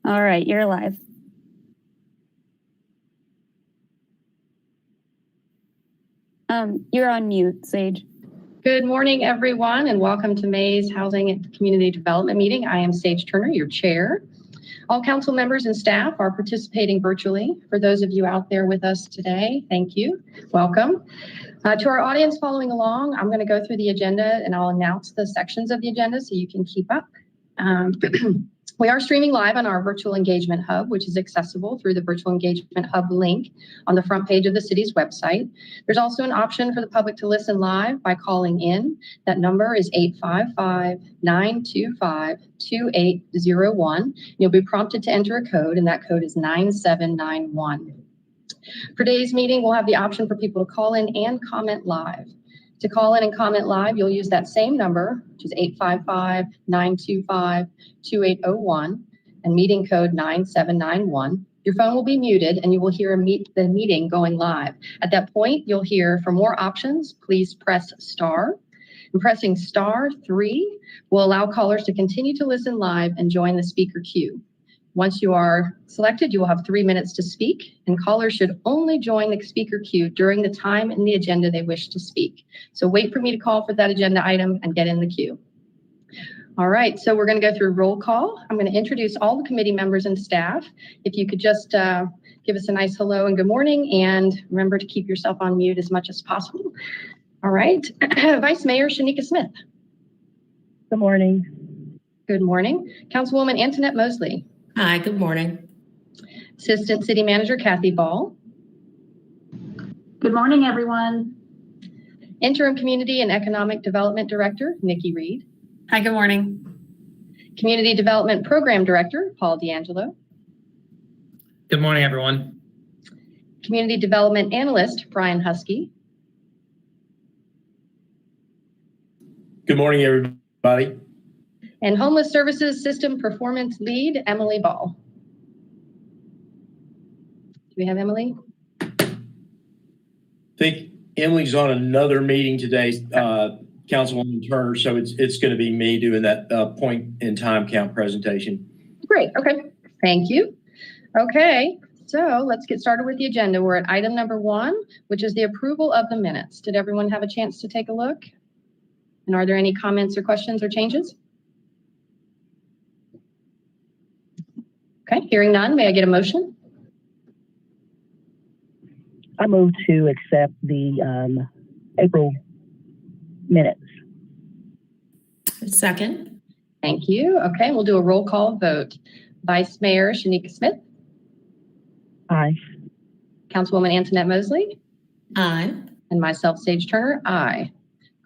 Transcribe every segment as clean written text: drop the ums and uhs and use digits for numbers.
All right, you're live. You're on mute, Sage. Good morning, everyone, and welcome to May's Housing and Community Development Meeting. I am Sage Turner, your chair. All council members and staff are participating virtually. For those of you out there with us today, thank you. Welcome. To our audience following along, I'm going to go through the agenda and I'll announce the sections of the agenda so you can keep up. We are streaming live on our Virtual Engagement Hub, which is accessible through the Virtual Engagement Hub link on the front page of the city's website. There's also an option for the public to listen live by calling in. That number is 855-925-2801. You'll be prompted to enter a code, and that code is 9791. For today's meeting, we'll have the option for people to call in and comment live. To call in and comment live, you'll use that same number, which is 855-925-2801 and meeting code 9791. Your phone will be muted and you will hear the meeting going live. At that point, you'll hear for more options, please press star. And pressing star 3 will allow callers to continue to listen live and join the speaker queue. Once you are selected, you will have 3 minutes to speak, and callers should only join the speaker queue during the time in the agenda they wish to speak. So wait for me to call for that agenda item and get in the queue. All right, so we're going to go through roll call. I'm going to introduce all the committee members and staff. If you could just give us a nice hello and good morning, and remember to keep yourself on mute as much as possible. All right, Vice Mayor Shanika Smith. Good morning. Good morning. Councilwoman Antoinette Mosley. Hi, good morning. Assistant City Manager Kathy Ball. Good morning, everyone. Interim Community and Economic Development Director Nikki Reed. Hi, good morning. Community Development Program Director Paul D'Angelo. Good morning, everyone. Community Development Analyst Brian Husky. Good morning, everybody. And Homeless Services System Performance Lead, Emily Ball. Do we have Emily? I think Emily's on another meeting today, Councilwoman Turner, so it's going to be me doing that point in time count presentation. Great, okay, thank you. Okay, so let's get started with the agenda. We're at item number 1, which is the approval of the minutes. Did everyone have a chance to take a look? And are there any comments or questions or changes? Okay, hearing none, may I get a motion? I move to accept the April minutes. Second. Thank you. Okay, we'll do a roll call vote. Vice Mayor Shanika Smith. Aye. Councilwoman Antoinette Mosley. Aye. And myself, Sage Turner. Aye.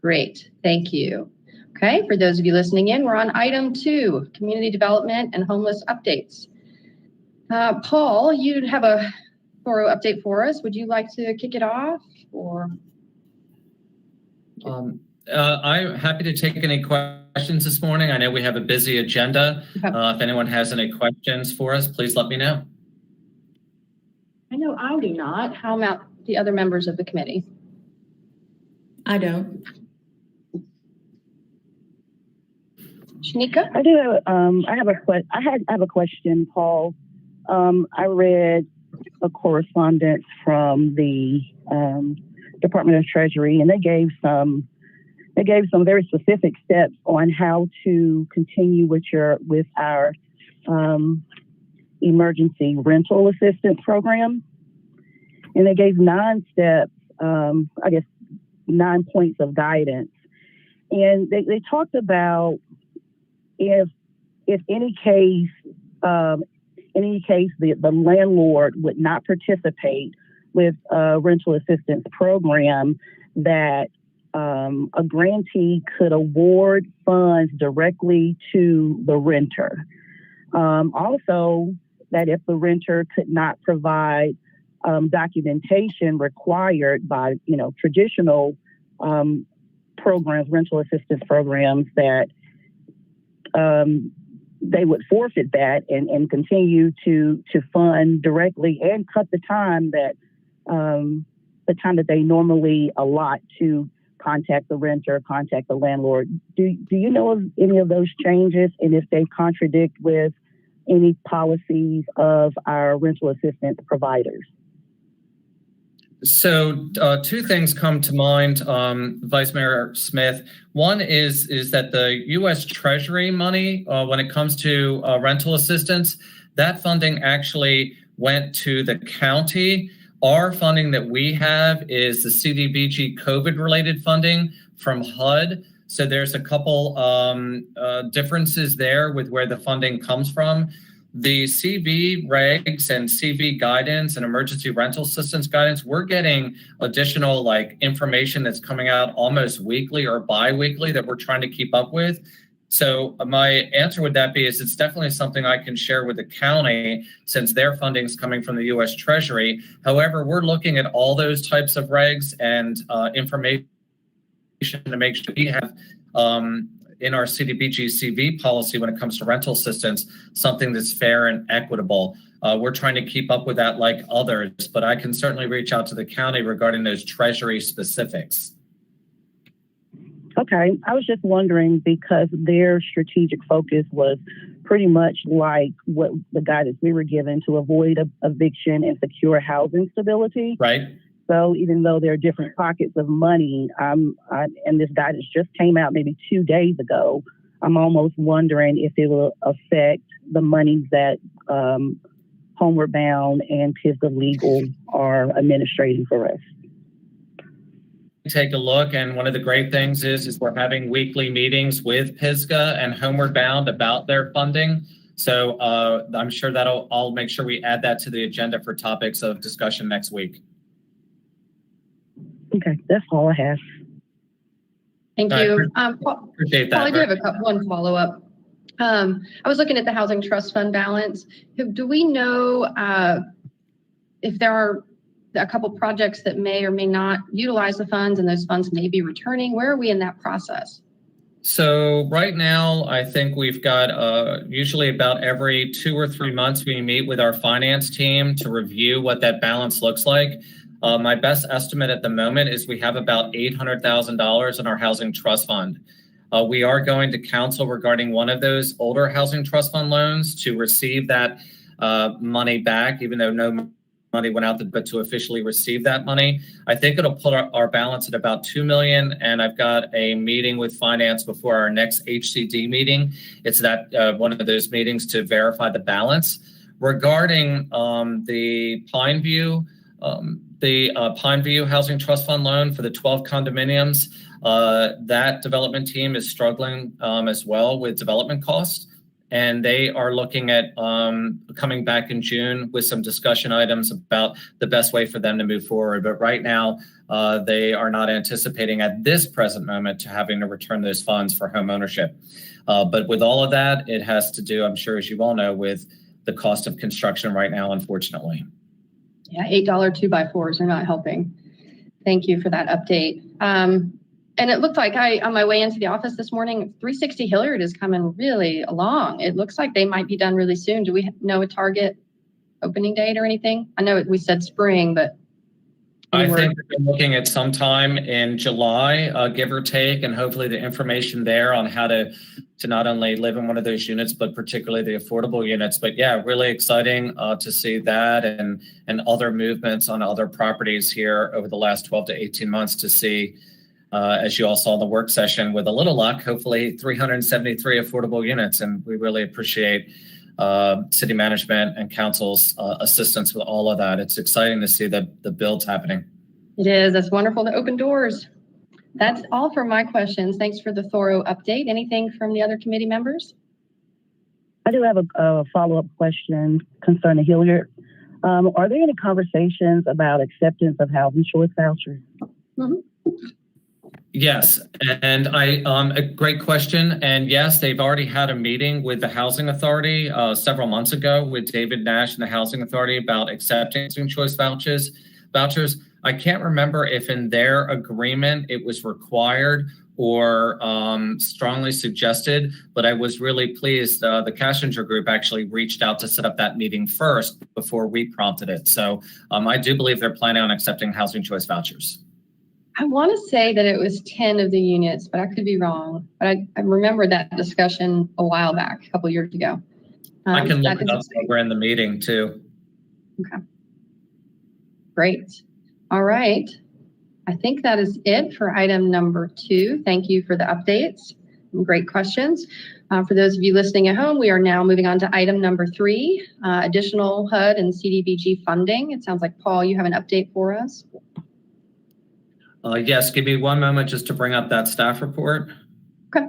Great, thank you. Okay, for those of you listening in, we're on item 2, community development and homeless updates. Paul, you have a thorough update for us. Would you like to kick it off, or? I'm happy to take any questions this morning. I know we have a busy agenda. If anyone has any questions for us, please let me know. I know I do not. How about the other members of the committee? I don't. Shanika? I do. I have a question, Paul. I read a correspondence from the Department of Treasury, and they gave some very specific steps on how to continue with our emergency rental assistance program. And they gave 9 steps, 9 points of guidance. And they talked about if any case the landlord would not participate with a rental assistance program, that a grantee could award funds directly to the renter. Also, that if the renter could not provide documentation required by traditional programs, rental assistance programs, that they would forfeit that and continue to fund directly and cut the time that they normally allot to contact the renter, contact the landlord. Do you know of any of those changes, and if they contradict with any policies of our rental assistance providers? So two things come to mind, Vice Mayor Smith. One is that the U.S. Treasury money, when it comes to rental assistance, that funding actually went to the county. Our funding that we have is the CDBG COVID-related funding from HUD. So there's a couple differences there with where the funding comes from. The CV regs and CV guidance and emergency rental assistance guidance, we're getting additional information that's coming out almost weekly or bi-weekly that we're trying to keep up with. So my answer would that be is it's definitely something I can share with the county since their funding is coming from the U.S. Treasury. However, we're looking at all those types of regs and information to make sure we have in our CDBG CV policy when it comes to rental assistance, something that's fair and equitable. We're trying to keep up with that like others, but I can certainly reach out to the county regarding those Treasury specifics. Okay, I was just wondering because their strategic focus was pretty much like what the guidance we were given to avoid eviction and secure housing stability. Right. So even though there are different pockets of money, and this guidance just came out maybe 2 days ago, I'm almost wondering if it will affect the monies that Homeward Bound and Pisgah Legal are administrating for us. Take a look, and one of the great things is we're having weekly meetings with Pisgah and Homeward Bound about their funding. So I'm sure I'll make sure we add that to the agenda for topics of discussion next week. Okay, that's all I have. Thank you. Appreciate that. Paul, I do have one follow-up. I was looking at the Housing Trust Fund balance. Do we know if there are a couple projects that may or may not utilize the funds and those funds may be returning? Where are we in that process? So right now, I think we've got usually about every 2 or 3 months we meet with our finance team to review what that balance looks like. My best estimate at the moment is we have about $800,000 in our Housing Trust Fund. We are going to counsel regarding one of those older Housing Trust Fund loans to receive that money back, even though no money went out, but to officially receive that money. I think it'll put our balance at about $2 million, and I've got a meeting with finance before our next HCD meeting. It's that one of those meetings to verify the balance. Regarding the Pineview Housing Trust Fund loan for the 12 condominiums, that development team is struggling as well with development costs. And they are looking at coming back in June with some discussion items about the best way for them to move forward. But right now, they are not anticipating at this present moment to having to return those funds for home ownership. But with all of that, it has to do, I'm sure, as you all know, with the cost of construction right now, unfortunately. Yeah, $8 2x4s are not helping. Thank you for that update. And it looked like on my way into the office this morning, 360 Hilliard is coming really along. It looks like they might be done really soon. Do we know a target opening date or anything? I know we said spring, but I think we're looking at sometime in July, give or take, and hopefully the information there on how to not only live in one of those units, but particularly the affordable units. But yeah, really exciting to see that and other movements on other properties here over the last 12 to 18 months to see, as you all saw in the work session, with a little luck, hopefully 373 affordable units. And we really appreciate city management and council's assistance with all of that. It's exciting to see the builds happening. It is. It's wonderful to open doors. That's all for my questions. Thanks for the thorough update. Anything from the other committee members? I do have a follow-up question concerning Hilliard. Are there any conversations about acceptance of housing choice vouchers? Mm-hmm. Yes, and a great question. And yes, they've already had a meeting with the Housing Authority several months ago with David Nash and the Housing Authority about accepting choice vouchers. I can't remember if in their agreement it was required or strongly suggested, but I was really pleased. The Cashinger Group actually reached out to set up that meeting first before we prompted it. So I do believe they're planning on accepting housing choice vouchers. I want to say that it was 10 of the units, but I could be wrong. But I remember that discussion a while back, a couple years ago. I can that look it is up while we're in the meeting too. great. All right. I think that is it for item number 2. Thank you for the updates and great questions. For those of you listening at home, we are now moving on to item number 3, additional HUD and CDBG funding. It sounds like, Paul, you have an update for us. Yes, give me one moment just to bring up that staff report. Okay.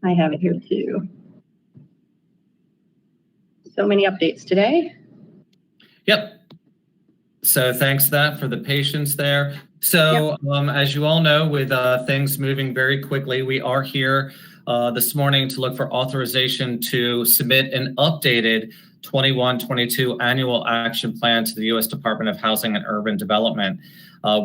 I have it here too. So many updates today. Yep. So thanks for the patience there. So as you all know, with things moving very quickly, we are here this morning to look for authorization to submit an updated 21-22 annual action plan to the U.S. Department of Housing and Urban Development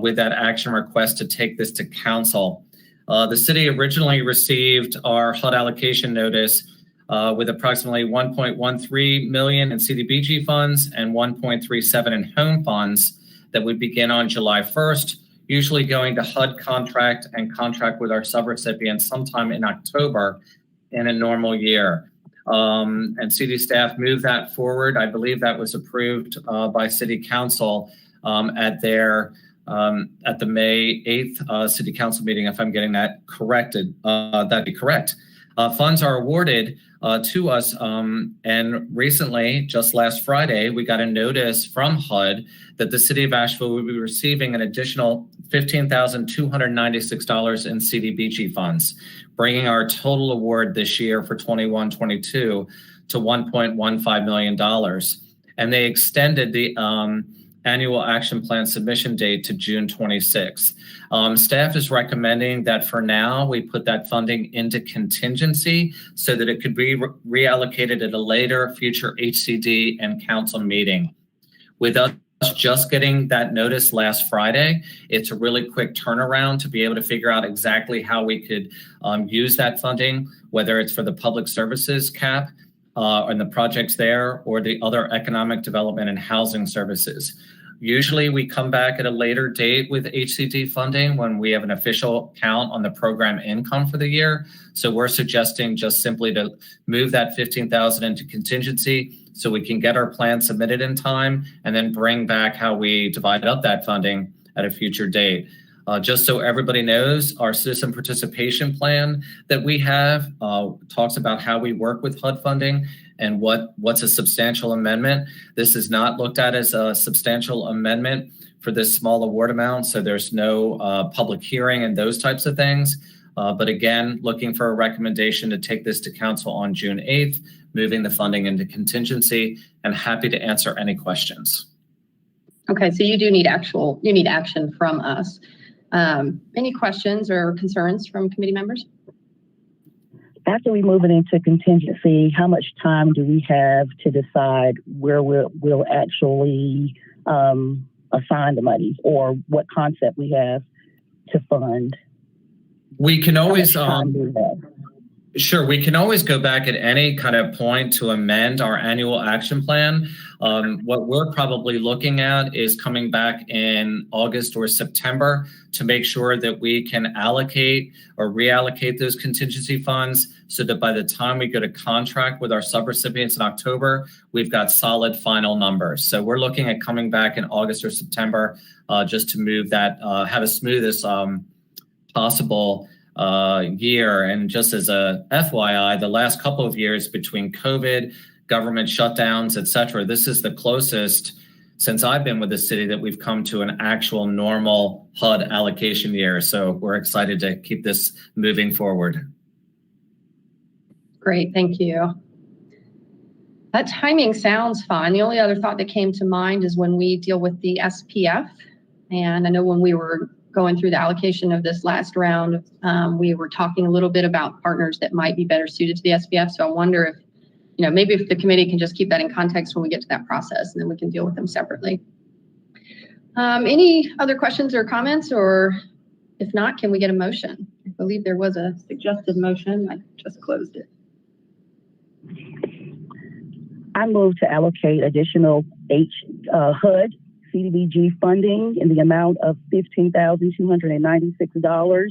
with that action request to take this to council. The city originally received our HUD allocation notice with approximately 1.13 million in CDBG funds and 1.37 in home funds that would begin on July 1st, usually going to HUD contract and contract with our subrecipients sometime in October in a normal year. And city staff moved that forward. I believe that was approved by city council at the May 8th city council meeting, if I'm getting that corrected. That'd be correct. Funds are awarded to us, and recently, just last Friday, we got a notice from HUD that the city of Asheville will be receiving an additional $15,296 in CDBG funds, bringing our total award this year for 21-22 to $1.15 million. And they extended the annual action plan submission date to June 26th. Staff is recommending that for now, we put that funding into contingency so that it could be reallocated at a later future HCD and council meeting. With us just getting that notice last Friday, it's a really quick turnaround to be able to figure out exactly how we could use that funding, whether it's for the public services cap and the projects there or the other economic development and housing services. Usually we come back at a later date with HCD funding when we have an official count on the program income for the year. So we're suggesting just simply to move that $15,000 into contingency so we can get our plan submitted in time and then bring back how we divide up that funding at a future date. Just so everybody knows, our citizen participation plan that we have talks about how we work with HUD funding and what's a substantial amendment. This is not looked at as a substantial amendment for this small award amount, so there's no public hearing and those types of things. But again, looking for a recommendation to take this to council on June 8th, moving the funding into contingency, and happy to answer any questions. Okay, so you need action from us. Any questions or concerns from committee members? After we move it into contingency, how much time do we have to decide where we'll actually assign the money, or what concept we have to fund? We can always sure, we can always go back at any kind of point to amend our annual action plan. What we're probably looking at is coming back in August or September to make sure that we can allocate or reallocate those contingency funds so that by the time we go to contract with our subrecipients in October, we've got solid final numbers. So we're looking at coming back in August or September just to move that, have a smoothest possible year. And just as a FYI, the last couple of years between COVID, government shutdowns, et cetera, this is the closest since I've been with the city that we've come to an actual normal HUD allocation year. So we're excited to keep this moving forward. Great, thank you. That timing sounds fine. The only other thought that came to mind is when we deal with the SPF. And I know when we were going through the allocation of this last round, we were talking a little bit about partners that might be better suited to the SPF. So I wonder if, maybe if the committee can just keep that in context when we get to that process, and then we can deal with them separately. Any other questions or comments, or if not, can we get a motion? I believe there was a suggested motion. I just closed it. I move to allocate additional HUD, CDBG funding in the amount of $15,296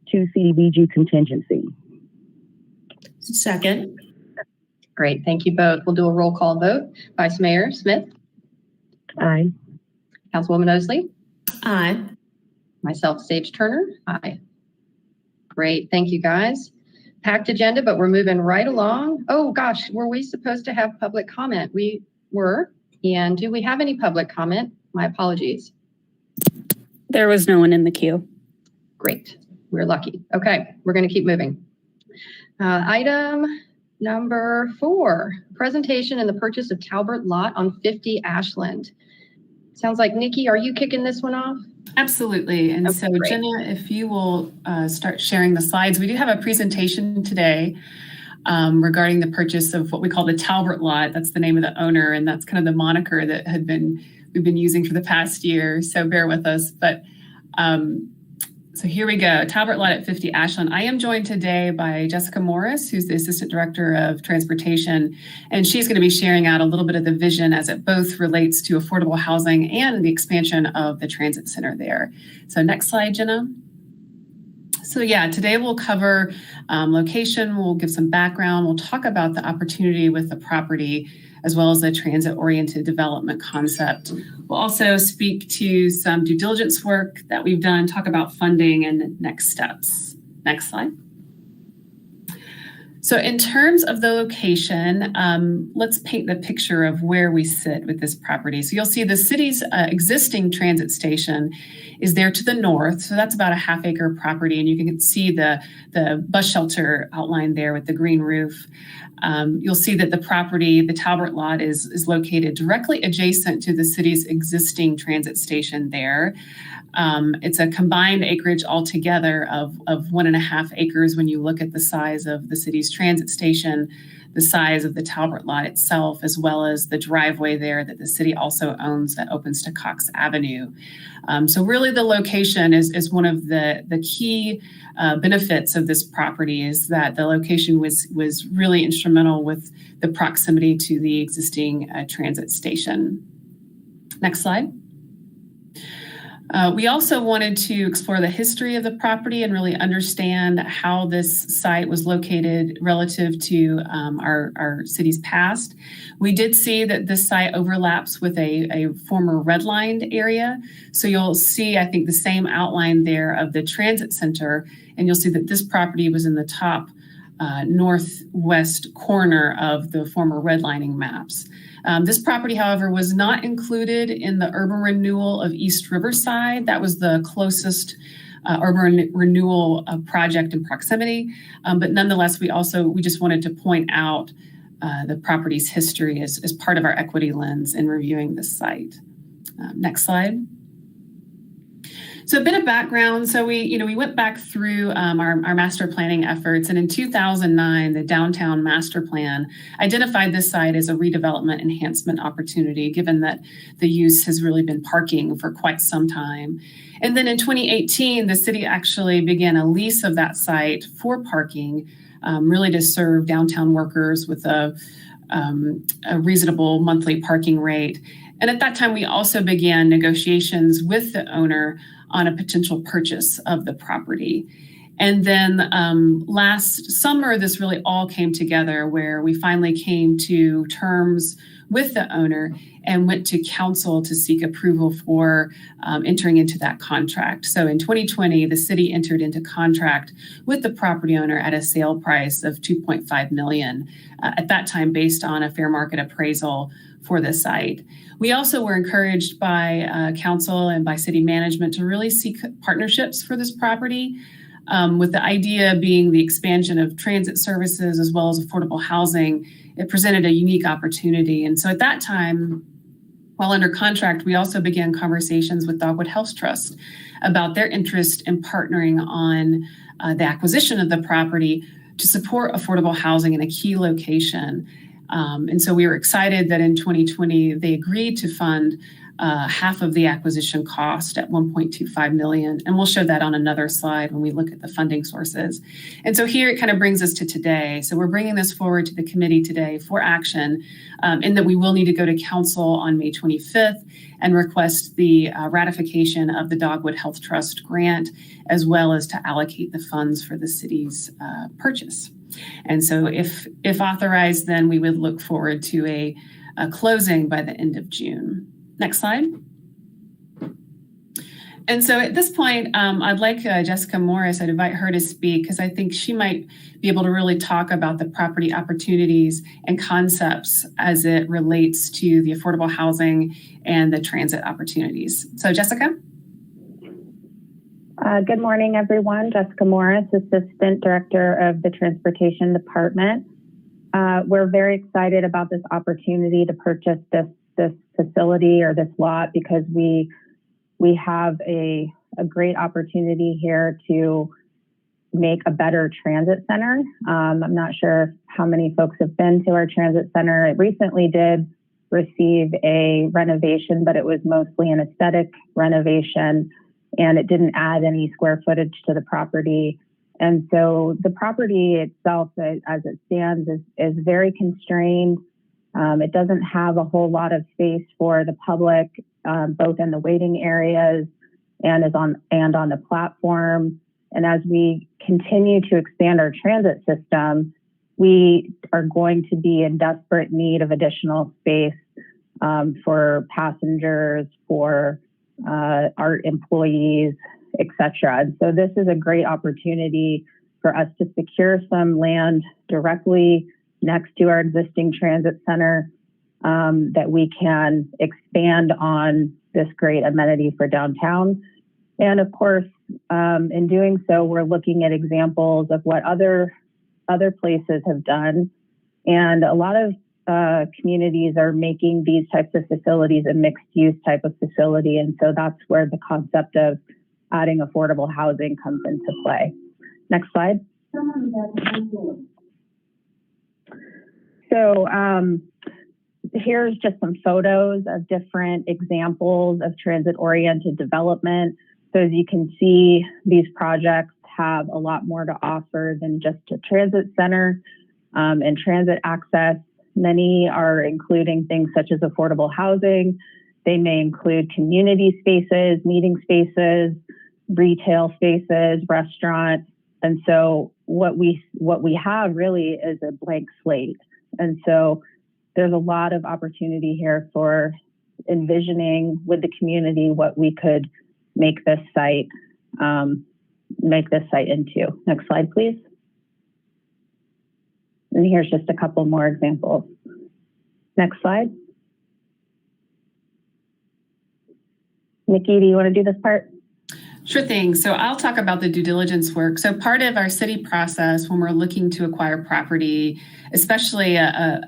to CDBG contingency. Second. Great. Thank you both. We'll do a roll call vote. Vice Mayor Smith, Aye. Councilwoman Osley, Aye. myself, Sage Turner. Aye. Great. Thank you, guys. Packed agenda, but we're moving right along. Oh, gosh, were we supposed to have public comment? We were. And do we have any public comment? My apologies. There was no one in the queue. Great. We're lucky. Okay, we're going to keep moving. Item number 4, presentation and the purchase of Talbert lot on 50 Ashland. Sounds like, Nikki, are you kicking this one off? Absolutely. And Okay, so great. Jenna, if you will start sharing the slides. We do have a presentation today regarding the purchase of what we call the Talbert lot. That's the name of the owner, and that's kind of the moniker that we've been using for the past year. So bear with us. But so here we go. Talbert lot at 50 Ashland. I am joined today by Jessica Morris, who's the Assistant Director of Transportation, and she's going to be sharing out a little bit of the vision as it both relates to affordable housing and the expansion of the transit center there. So next slide, Jenna. So yeah, today we'll cover location, we'll give some background, we'll talk about the opportunity with the property, as well as the transit-oriented development concept. We'll also speak to some due diligence work that we've done, talk about funding and next steps. Next slide. So in terms of the location, let's paint the picture of where we sit with this property. So you'll see the city's existing transit station is there to the north. So that's about a half-acre property, and you can see the bus shelter outlined there with the green roof. You'll see that the property, the Talbert lot, is located directly adjacent to the city's existing transit station there. It's a combined acreage altogether of 1.5 acres when you look at the size of the city's transit station, the size of the Talbert lot itself, as well as the driveway there that the city also owns that opens to Cox Avenue. So really the location is one of the key benefits of this property, is that the location was really instrumental with the proximity to the existing transit station. Next slide. We also wanted to explore the history of the property and really understand how this site was located relative to our city's past. We did see that this site overlaps with a former redlined area. So you'll see, I think, the same outline there of the transit center, and you'll see that this property was in the top northwest corner of the former redlining maps. This property, however, was not included in the urban renewal of East Riverside. That was the closest urban renewal project in proximity. But nonetheless, we just wanted to point out the property's history as part of our equity lens in reviewing this site. Next slide. So a bit of background. So we went back through our master planning efforts, and in 2009, the Downtown Master Plan identified this site as a redevelopment enhancement opportunity, given that the use has really been parking for quite some time. And then in 2018, the city actually began a lease of that site for parking, really to serve downtown workers with a reasonable monthly parking rate. And at that time, we also began negotiations with the owner on a potential purchase of the property. And then last summer, this really all came together, where we finally came to terms with the owner and went to council to seek approval for entering into that contract. So in 2020, the city entered into contract with the property owner at a sale price of $2.5 million, at that time based on a fair market appraisal for the site. We also were encouraged by council and by city management to really seek partnerships for this property, with the idea being the expansion of transit services as well as affordable housing. It presented a unique opportunity. And so at that time, while under contract, we also began conversations with Dogwood Health Trust about their interest in partnering on the acquisition of the property to support affordable housing in a key location. And so we were excited that in 2020, they agreed to fund half of the acquisition cost at $1.25 million. And we'll show that on another slide when we look at the funding sources. And so here it kind of brings us to today. So we're bringing this forward to the committee today for action, in that we will need to go to council on May 25th and request the ratification of the Dogwood Health Trust grant, as well as to allocate the funds for the city's purchase. And so if authorized, then we would look forward to a closing by the end of June. Next slide. And so at this point, I'd like Jessica Morris, I'd invite her to speak because I think she might be able to really talk about the property opportunities and concepts as it relates to the affordable housing and the transit opportunities. So Jessica? Good morning, everyone. Jessica Morris, Assistant Director of the Transportation Department. We're very excited about this opportunity to purchase this facility or this lot because we have a great opportunity here to make a better transit center. I'm not sure how many folks have been to our transit center. It recently did receive a renovation, but it was mostly an aesthetic renovation, and it didn't add any square footage to the property. And so the property itself, as it stands, is very constrained. It doesn't have a whole lot of space for the public, both in the waiting areas and on the platform. And as we continue to expand our transit system, we are going to be in desperate need of additional space for passengers, for our employees, et cetera. And so this is a great opportunity for us to secure some land directly next to our existing transit center that we can expand on this great amenity for downtown. And of course, in doing so, we're looking at examples of what other places have done. And a lot of communities are making these types of facilities a mixed use type of facility. And so that's where the concept of adding affordable housing comes into play. Next slide. So here's just some photos of different examples of transit-oriented development. So as you can see, these projects have a lot more to offer than just a transit center and transit access. Many are including things such as affordable housing. They may include community spaces, meeting spaces, retail spaces, restaurants. And so what we have really is a blank slate. And so there's a lot of opportunity here for envisioning with the community what we could make this site into. Next slide, please. And here's just a couple more examples. Next slide. Nikki, do you want to do this part? Sure thing. So I'll talk about the due diligence work. So part of our city process when we're looking to acquire property, especially a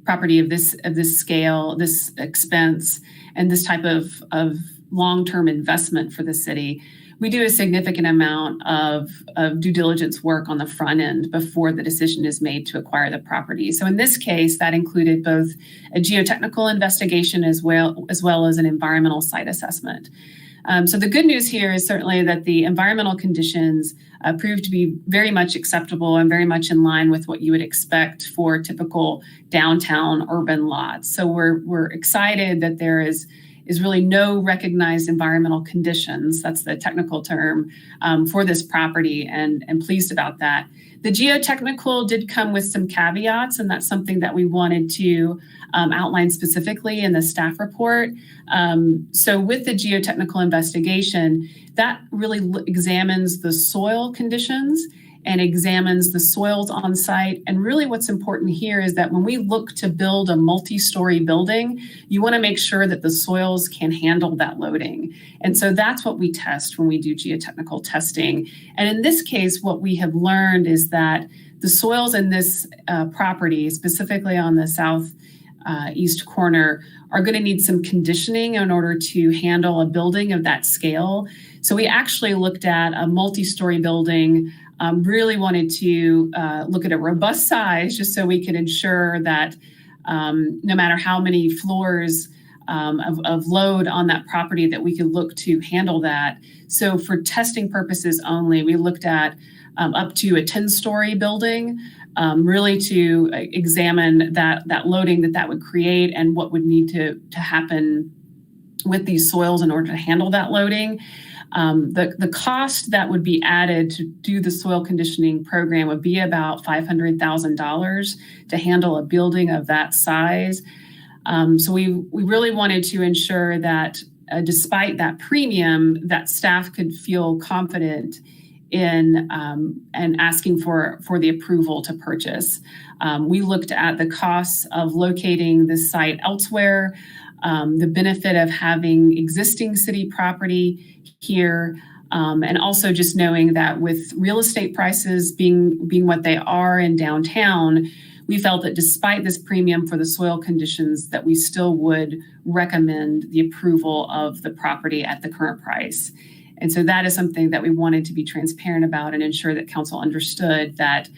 property of this scale, this expense, and this type of long-term investment for the city, we do a significant amount of due diligence work on the front end before the decision is made to acquire the property. So in this case, that included both a geotechnical investigation as well as an environmental site assessment. So the good news here is certainly that the environmental conditions proved to be very much acceptable and very much in line with what you would expect for typical downtown urban lots. So we're excited that there is really no recognized environmental conditions, that's the technical term, for this property, and pleased about that. The geotechnical did come with some caveats, and that's something that we wanted to outline specifically in the staff report. So with the geotechnical investigation, that really examines the soil conditions and examines the soils on site. And really what's important here is that when we look to build a multi-story building, you want to make sure that the soils can handle that loading. And so that's what we test when we do geotechnical testing. And in this case, what we have learned is that the soils in this property, specifically on the southeast corner, are going to need some conditioning in order to handle a building of that scale. So we actually looked at a multi-story building, really wanted to look at a robust size just so we could ensure that no matter how many floors of load on that property that we could look to handle that. So for testing purposes only, we looked at up to a 10-story building, really to examine that loading that would create and what would need to happen with these soils in order to handle that loading. The cost that would be added to do the soil conditioning program would be about $500,000 to handle a building of that size. So we really wanted to ensure that despite that premium, that staff could feel confident in and asking for the approval to purchase. We looked at the costs of locating this site elsewhere, the benefit of having existing city property here, and also just knowing that with real estate prices being what they are in downtown, we felt that despite this premium for the soil conditions, that we still would recommend the approval of the property at the current price. And so that is something that we wanted to be transparent about and ensure that council understood that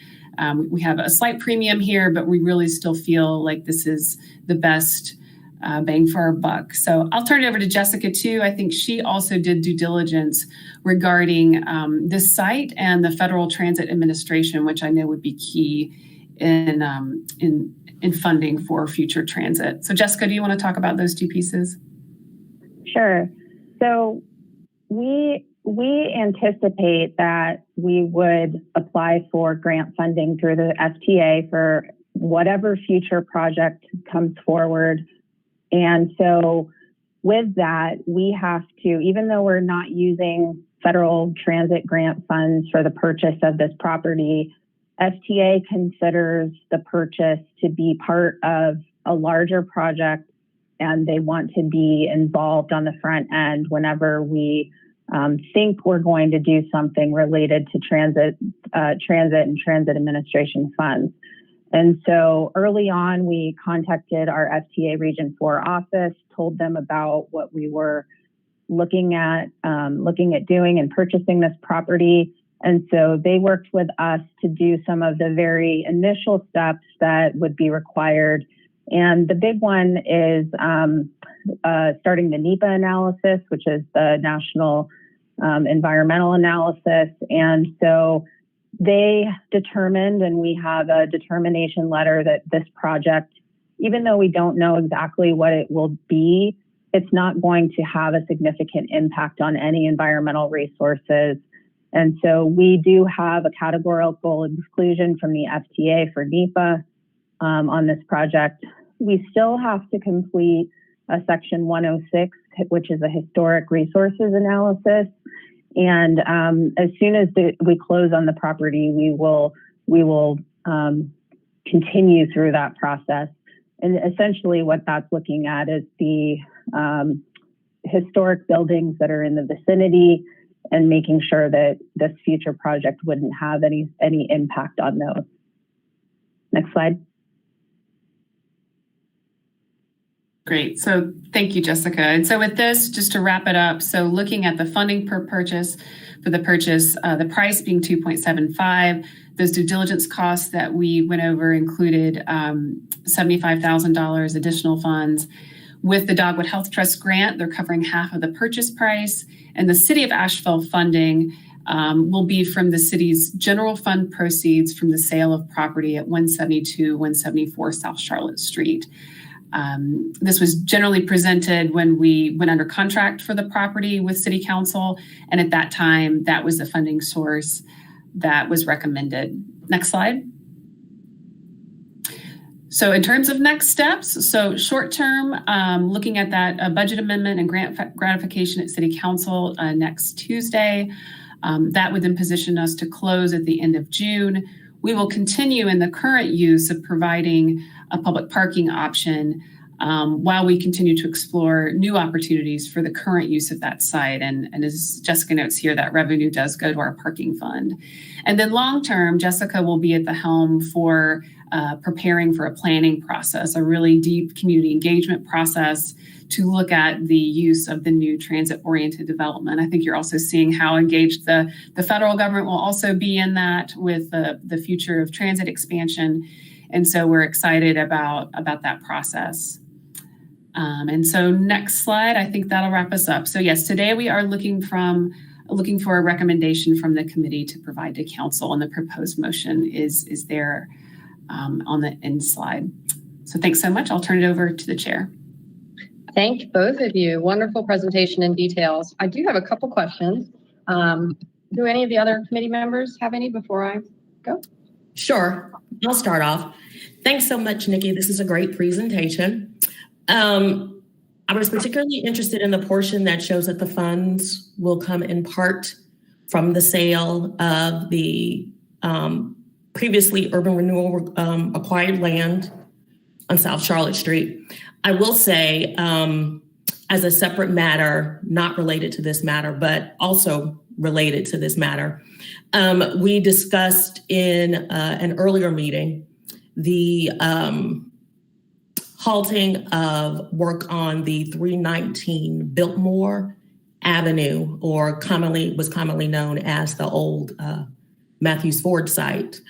we have a slight premium here, but we really still feel like this is the best bang for our buck. So I'll turn it over to Jessica too. I think she also did due diligence regarding this site and the Federal Transit Administration, which I know would be key in funding for future transit. So Jessica, do you want to talk about those two pieces? Sure. So we anticipate that we would apply for grant funding through the FTA for whatever future project comes forward. And so with that, we have to, even though we're not using federal transit grant funds for the purchase of this property, FTA considers the purchase to be part of a larger project, and they want to be involved on the front end whenever we think we're going to do something related to transit and transit administration funds. And so early on, we contacted our FTA Region 4 office, told them about what we were looking at doing and purchasing this property. And so they worked with us to do some of the very initial steps that would be required. And the big one is starting the NEPA analysis, which is the National Environmental Analysis. And so they determined, and we have a determination letter that this project, even though we don't know exactly what it will be, it's not going to have a significant impact on any environmental resources. And so we do have a categorical exclusion from the FTA for NEPA on this project. We still have to complete a Section 106, which is a historic resources analysis. And as soon as we close on the property, we will continue through that process. And essentially what that's looking at is the historic buildings that are in the vicinity and making sure that this future project wouldn't have any impact on those. Next slide. Great. So thank you, Jessica. And so with this, just to wrap it up, so looking at the funding per purchase for the purchase, the price being $2.75, those due diligence costs that we went over included $75,000 additional funds. With the Dogwood Health Trust grant, they're covering half of the purchase price, and the City of Asheville funding will be from the city's general fund proceeds from the sale of property at 174 South Charlotte Street. This was generally presented when we went under contract for the property with City Council, and at that time, that was the funding source that was recommended. Next slide. So in terms of next steps, so short term, looking at that budget amendment and grant gratification at City Council next Tuesday, that would then position us to close at the end of June. We will continue in the current use of providing a public parking option while we continue to explore new opportunities for the current use of that site. And as Jessica notes here, that revenue does go to our parking fund. And then long term, Jessica will be at the helm for preparing for a planning process, a really deep community engagement process to look at the use of the new transit-oriented development. I think you're also seeing how engaged the federal government will also be in that with the future of transit expansion. And so we're excited about that process. And so next slide, I think that'll wrap us up. So yes, today we are looking for a recommendation from the committee to provide to council, and the proposed motion is there on the end slide. So thanks so much. I'll turn it over to the chair. Thank both of you. Wonderful presentation and details. I do have a couple questions. Do any of the other committee members have any before I go? Sure. I'll start off. Thanks so much, Nikki. This is a great presentation. I was particularly interested in the portion that shows that the funds will come in part from the sale of the previously urban renewal acquired land on South Charlotte Street. I will say, as a separate matter, not related to this matter, but also related to this matter, we discussed in an earlier meeting the halting of work on the 319 Biltmore Avenue, or was commonly known as the old Matthews Ford site,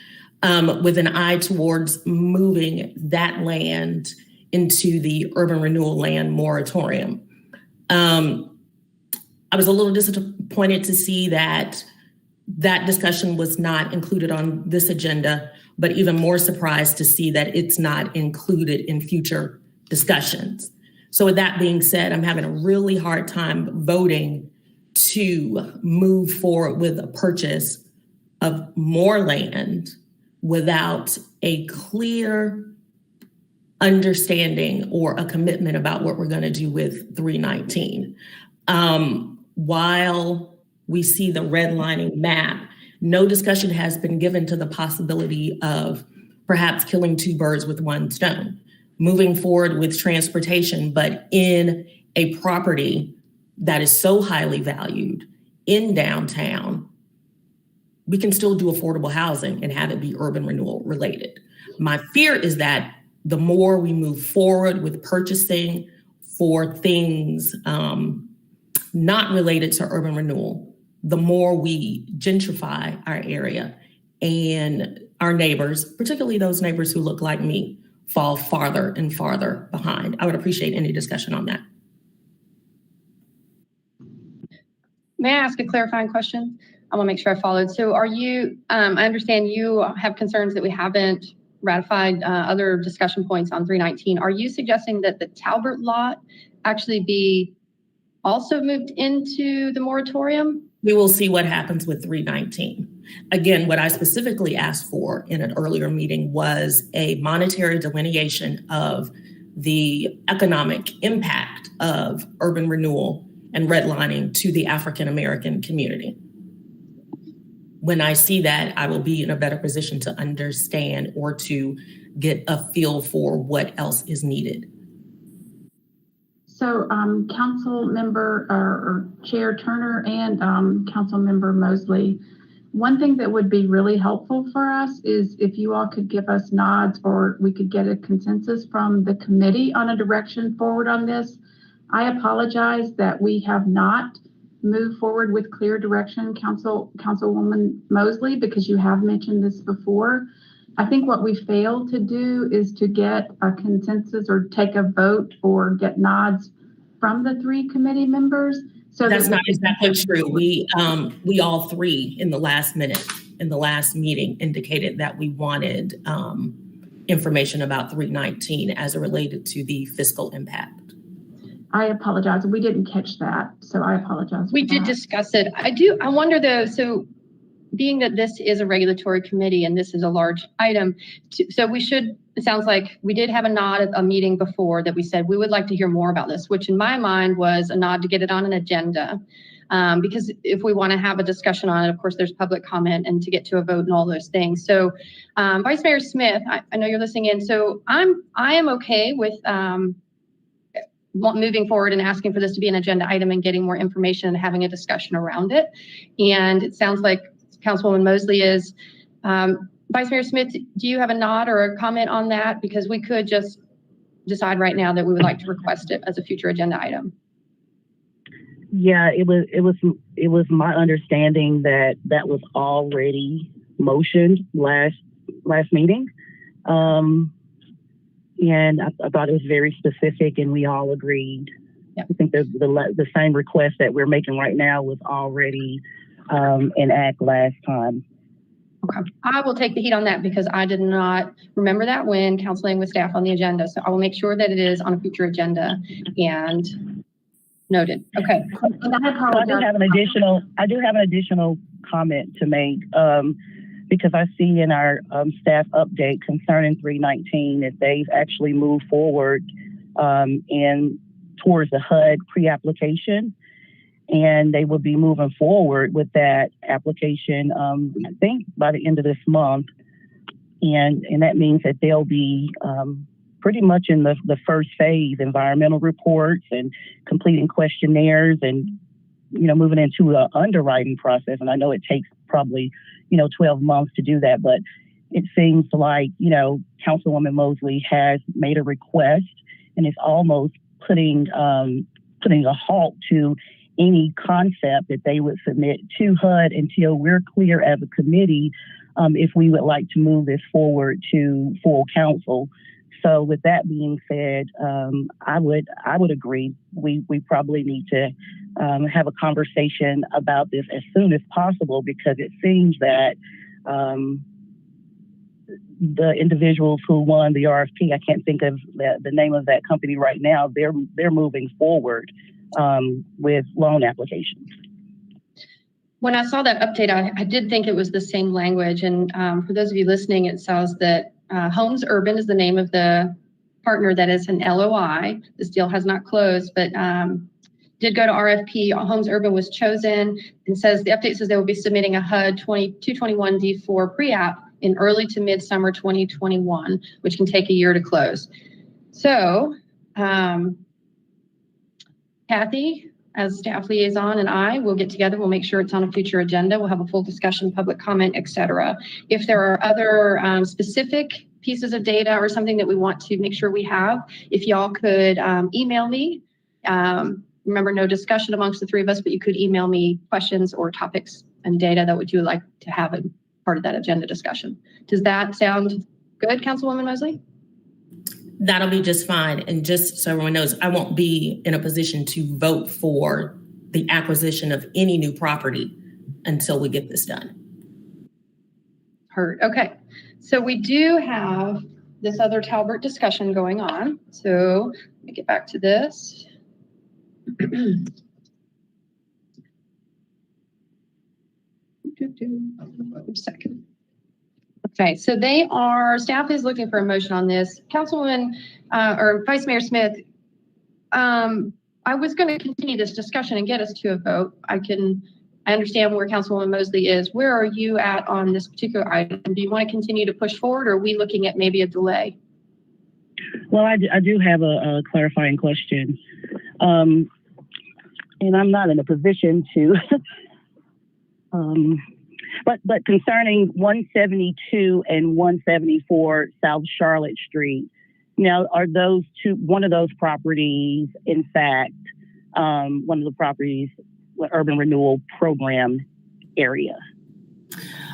with an eye towards moving that land into the urban renewal land moratorium. I was a little disappointed to see that discussion was not included on this agenda, but even more surprised to see that it's not included in future discussions. So with that being said, I'm having a really hard time voting to move forward with a purchase of more land without a clear understanding or a commitment about what we're going to do with 319. While we see the redlining map, no discussion has been given to the possibility of perhaps killing two birds with one stone, moving forward with transportation, but in a property that is so highly valued in downtown, we can still do affordable housing and have it be urban renewal related. My fear is that the more we move forward with purchasing for things not related to urban renewal, the more we gentrify our area, and our neighbors, particularly those neighbors who look like me, fall farther and farther behind. I would appreciate any discussion on that. May I ask a clarifying question? I want to make sure I followed. So are you, I understand you have concerns that we haven't ratified other discussion points on 319. Are you suggesting that the Talbert lot actually be also moved into the moratorium? We will see what happens with 319. Again, what I specifically asked for in an earlier meeting was a monetary delineation of the economic impact of urban renewal and redlining to the African American community. When I see that, I will be in a better position to understand or to get a feel for what else is needed. So Council Member or Chair Turner and Council Member Mosley, one thing that would be really helpful for us is if you all could give us nods, or we could get a consensus from the committee on a direction forward on this. I apologize that we have not moved forward with clear direction, Councilwoman Mosley, because you have mentioned this before. I think what we failed to do is to get a consensus or take a vote or get nods from the three committee members. So that's not exactly true. We all three in the last meeting indicated that we wanted information about 319 as it related to the fiscal impact. I apologize. We didn't catch that, so I apologize. We did discuss it. I wonder though, so being that this is a regulatory committee and this is a large item, so we should, it sounds like we did have a nod at a meeting before that we said we would like to hear more about this, which in my mind was a nod to get it on an agenda. Because if we want to have a discussion on it, of course, there's public comment and to get to a vote and all those things. So Vice Mayor Smith, I know you're listening in. So I am okay with moving forward and asking for this to be an agenda item and getting more information and having a discussion around it. And it sounds like Councilwoman Mosley is. Vice Mayor Smith, do you have a nod or a comment on that? Because we could just decide right now that we would like to request it as a future agenda item. Yeah, it was my understanding that that was already motioned last meeting. and I thought it was very specific, and we all agreed. Yep. I think the same request that we're making right now was already enacted last time. Okay. I will take the heat on that because I did not remember that when counseling with staff on the agenda. So I will make sure that it is on a future agenda and noted. Okay. And I So I apologize. do have an additional comment to make because I see in our staff update concerning 319 that they've actually moved forward and towards the HUD pre-application, and they will be moving forward with that application, I think by the end of this month. And that means that they'll be pretty much in the first phase, environmental reports and completing questionnaires and, moving into the underwriting process. And I know it takes probably, 12 months to do that, but it seems like, Councilwoman Mosley has made a request and is almost putting a halt to any concept that they would submit to HUD until we're clear as a committee if we would like to move this forward to full council. So with that being said, I would agree. We probably need to have a conversation about this as soon as possible because it seems that the individuals who won the RFP, I can't think of the name of that company right now, they're moving forward with loan applications. When I saw that update, I did think it was the same language. And for those of you listening, it says that Homes Urban is the name of the partner that is an LOI. This deal has not closed, but did go to RFP. Homes Urban was chosen and says the update says they will be submitting a HUD 221 D4 pre-app in early to mid-summer 2021, which can take a year to close. So Kathy, as staff liaison, and I will get together. We'll make sure it's on a future agenda. We'll have a full discussion, public comment, etc. If there are other specific pieces of data or something that we want to make sure we have, if y'all could email me. Remember, no discussion amongst the three of us, but you could email me questions or topics and data that would you like to have as part of that agenda discussion. Does that sound good, Councilwoman Mosley? That'll be just fine. And just so everyone knows, I won't be in a position to vote for the acquisition of any new property until we get this done. Heard. Okay. So we do have this other Talbert discussion going on. So let me get back to this. Second. Okay, so staff is looking for a motion on this. Councilwoman or Vice Mayor Smith, I was going to continue this discussion and get us to a vote. I understand where Councilwoman Mosley is. Where are you at on this particular item? Do you want to continue to push forward, or are we looking at maybe a delay? Well, I do have a clarifying question. And I'm not in a position to, but concerning 172 and 174 South Charlotte Street, now are those one of those properties, in fact, one of the properties, urban renewal program area?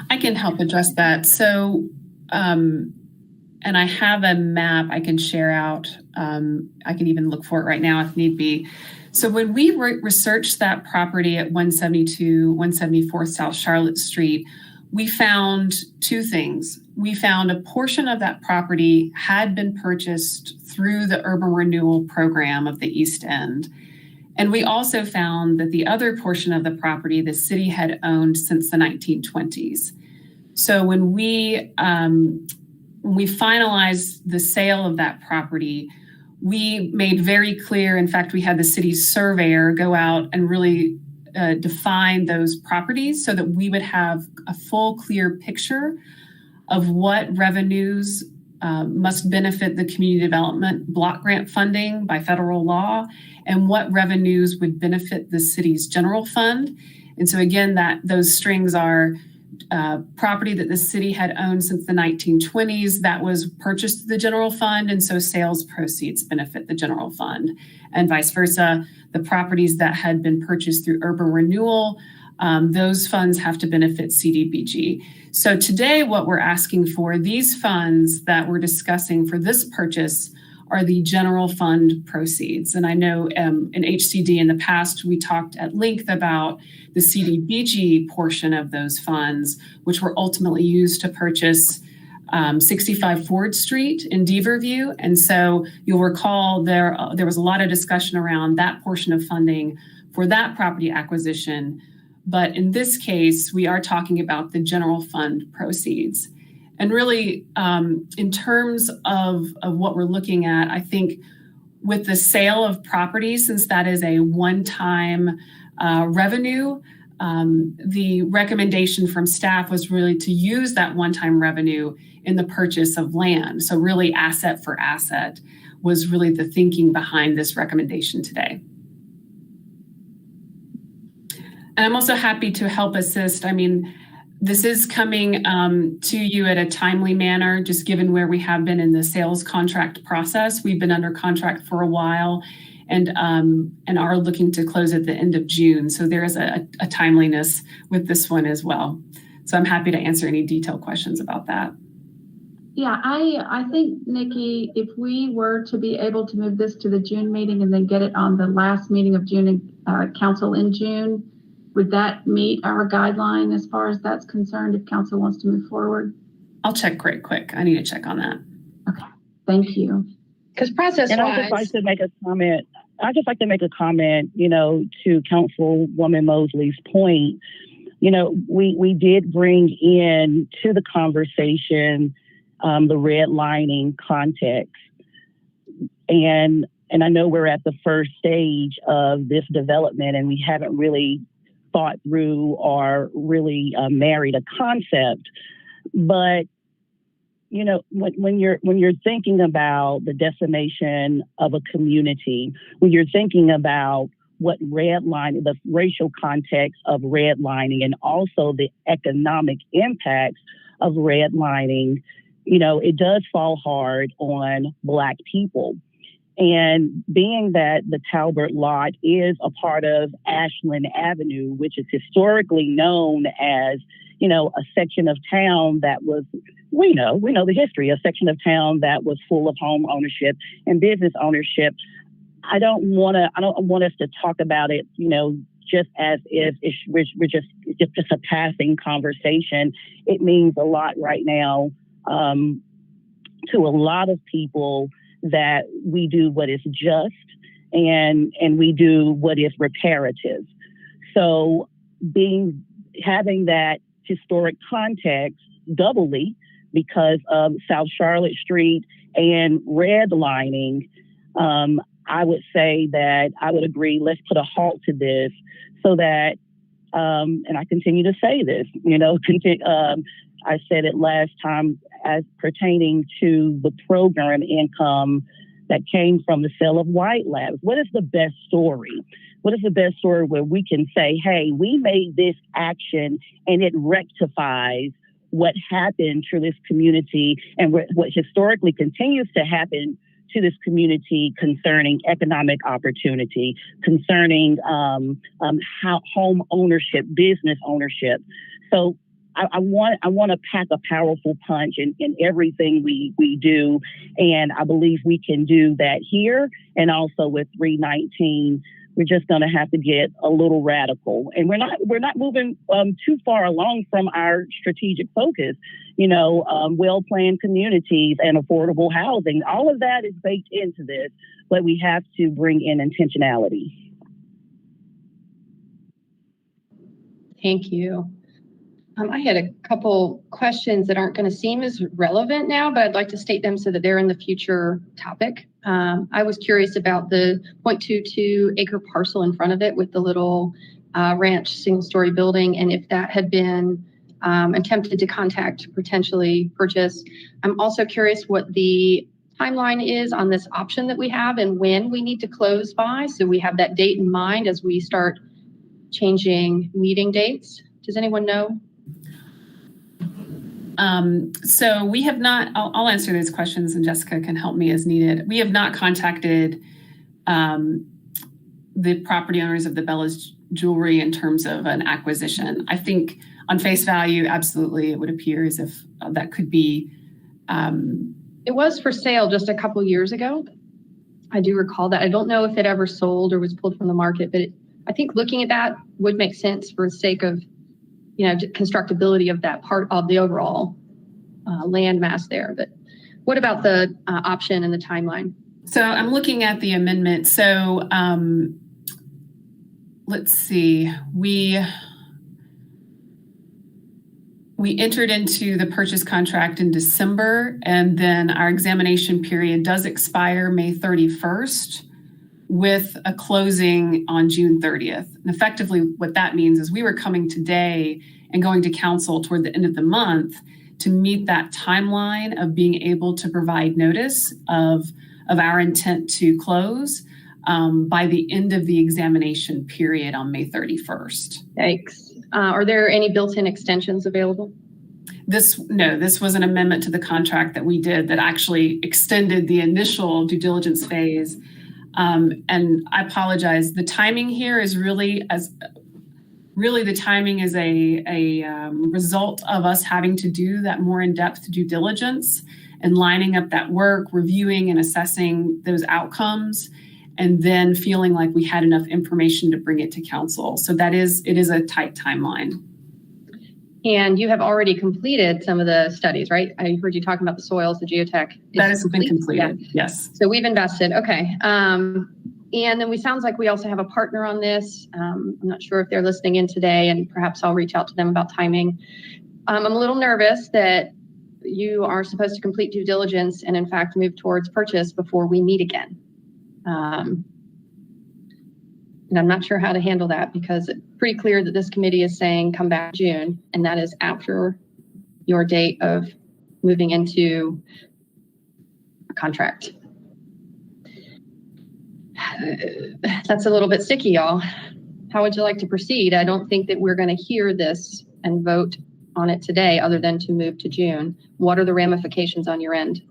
I can help address that. So, and I have a map I can share out. I can even look for it right now if need be. So when we researched that property at 172, 174 South Charlotte Street, we found two things. We found a portion of that property had been purchased through the urban renewal program of the East End. And we also found that the other portion of the property, the city had owned since the 1920s. So when we finalized the sale of that property, we made very clear, in fact, we had the city's surveyor go out and really define those properties so that we would have a full, clear picture of what revenues must benefit the community development block grant funding by federal law and what revenues would benefit the city's general fund. And so again, those strings are property that the city had owned since the 1920s that was purchased through the general fund, and so sales proceeds benefit the general fund, and vice versa. The properties that had been purchased through urban renewal those funds have to benefit CDBG. So today, what we're asking for, these funds that we're discussing for this purchase are the general fund proceeds. And I know in HCD in the past, we talked at length about the CDBG portion of those funds, which were ultimately used to purchase 65 Ford Street in Deaverview. And so you'll recall there was a lot of discussion around that portion of funding for that property acquisition. But in this case, we are talking about the general fund proceeds. And really, in terms of what we're looking at, I think with the sale of property, since that is a one-time revenue, the recommendation from staff was really to use that one-time revenue in the purchase of land. So really asset for asset was really the thinking behind this recommendation today. And I'm also happy to help assist. I mean, this is coming to you at a timely manner, just given where we have been in the sales contract process. We've been under contract for a while and are looking to close at the end of June. So there is a timeliness with this one as well. So I'm happy to answer any detailed questions about that. Yeah, I think, Nikki, if we were to be able to move this to the June meeting and then get it on the last meeting of June and council in June, would that meet our guideline as far as that's concerned if council wants to move forward? I'll check right quick. I need to check on that. Okay, thank you. Because process-wise, And I'd just like to make a comment. To Councilwoman Mosley's point. We did bring in to the conversation the redlining context, and I know we're at the first stage of this development, and we haven't really thought through or really married a concept. But when you're thinking about the decimation of a community, when you're thinking about what redlining, the racial context of redlining, and also the economic impacts of redlining, it does fall hard on Black people. And being that the Talbert lot is a part of Ashland Avenue, which is historically known as, a section of town that was, we know the history, a section of town that was full of home ownership and business ownership. I don't want us to talk about it, just as if we're just a passing conversation. It means a lot right now to a lot of people that we do what is just and we do what is reparative. So having that historic context doubly because of South Charlotte Street and redlining, I would say that I would agree, let's put a halt to this so that, and I continue to say this, I said it last time as pertaining to the program income that came from the sale of White Labs. What is the best story? What is the best story where we can say, hey, we made this action and it rectifies what happened to this community and what historically continues to happen to this community concerning economic opportunity, concerning how home ownership, business ownership. So I want to pack a powerful punch in everything we do, and I believe we can do that here and also with 319. We're just going to have to get a little radical, and we're not moving too far along from our strategic focus. Well-planned communities and affordable housing. All of that is baked into this, but we have to bring in intentionality. Thank you. I had a couple questions that aren't going to seem as relevant now, but I'd like to state them so that they're in the future topic. I was curious about the 0.22 acre parcel in front of it with the little ranch single-story building, and if that had been attempted to contact, potentially purchase. I'm also curious what the timeline is on this option that we have and when we need to close by, so we have that date in mind as we start changing meeting dates. Does anyone know? So we have not, I'll answer those questions and Jessica can help me as needed. We have not contacted the property owners of the jewelry in terms of an acquisition. I think on face value, absolutely, it would appear as if that could be. It was for sale just a couple years ago. I do recall that. I don't know if it ever sold or was pulled from the market, but I think looking at that would make sense for the sake of, constructability of that part of the overall land mass there. But what about the option and the timeline? So I'm looking at the amendment. So let's see. We entered into the purchase contract in December, and then our examination period does expire May 31st with a closing on June 30th. And effectively what that means is we were coming today and going to council toward the end of the month to meet that timeline of being able to provide notice of our intent to close by the end of the examination period on May 31st. Thanks. Are there any built-in extensions available? This was an amendment to the contract that we did that actually extended the initial due diligence phase. And I apologize. The timing here is really the timing is a result of us having to do that more in-depth due diligence and lining up that work, reviewing and assessing those outcomes, and then feeling like we had enough information to bring it to council. So it is a tight timeline. And you have already completed some of the studies, right? I heard you talking about the soils, the geotech. That has been completed, yeah. Yes. So we've invested, okay. And then sounds like we also have a partner on this. I'm not sure if they're listening in today, and perhaps I'll reach out to them about timing. I'm a little nervous that you are supposed to complete due diligence and in fact move towards purchase before we meet again. And I'm not sure how to handle that because it's pretty clear that this committee is saying come back June, and that is after your date of moving into a contract. That's a little bit sticky, y'all. How would you like to proceed? I don't think that we're going to hear this and vote on it today other than to move to June. What are the ramifications on your end?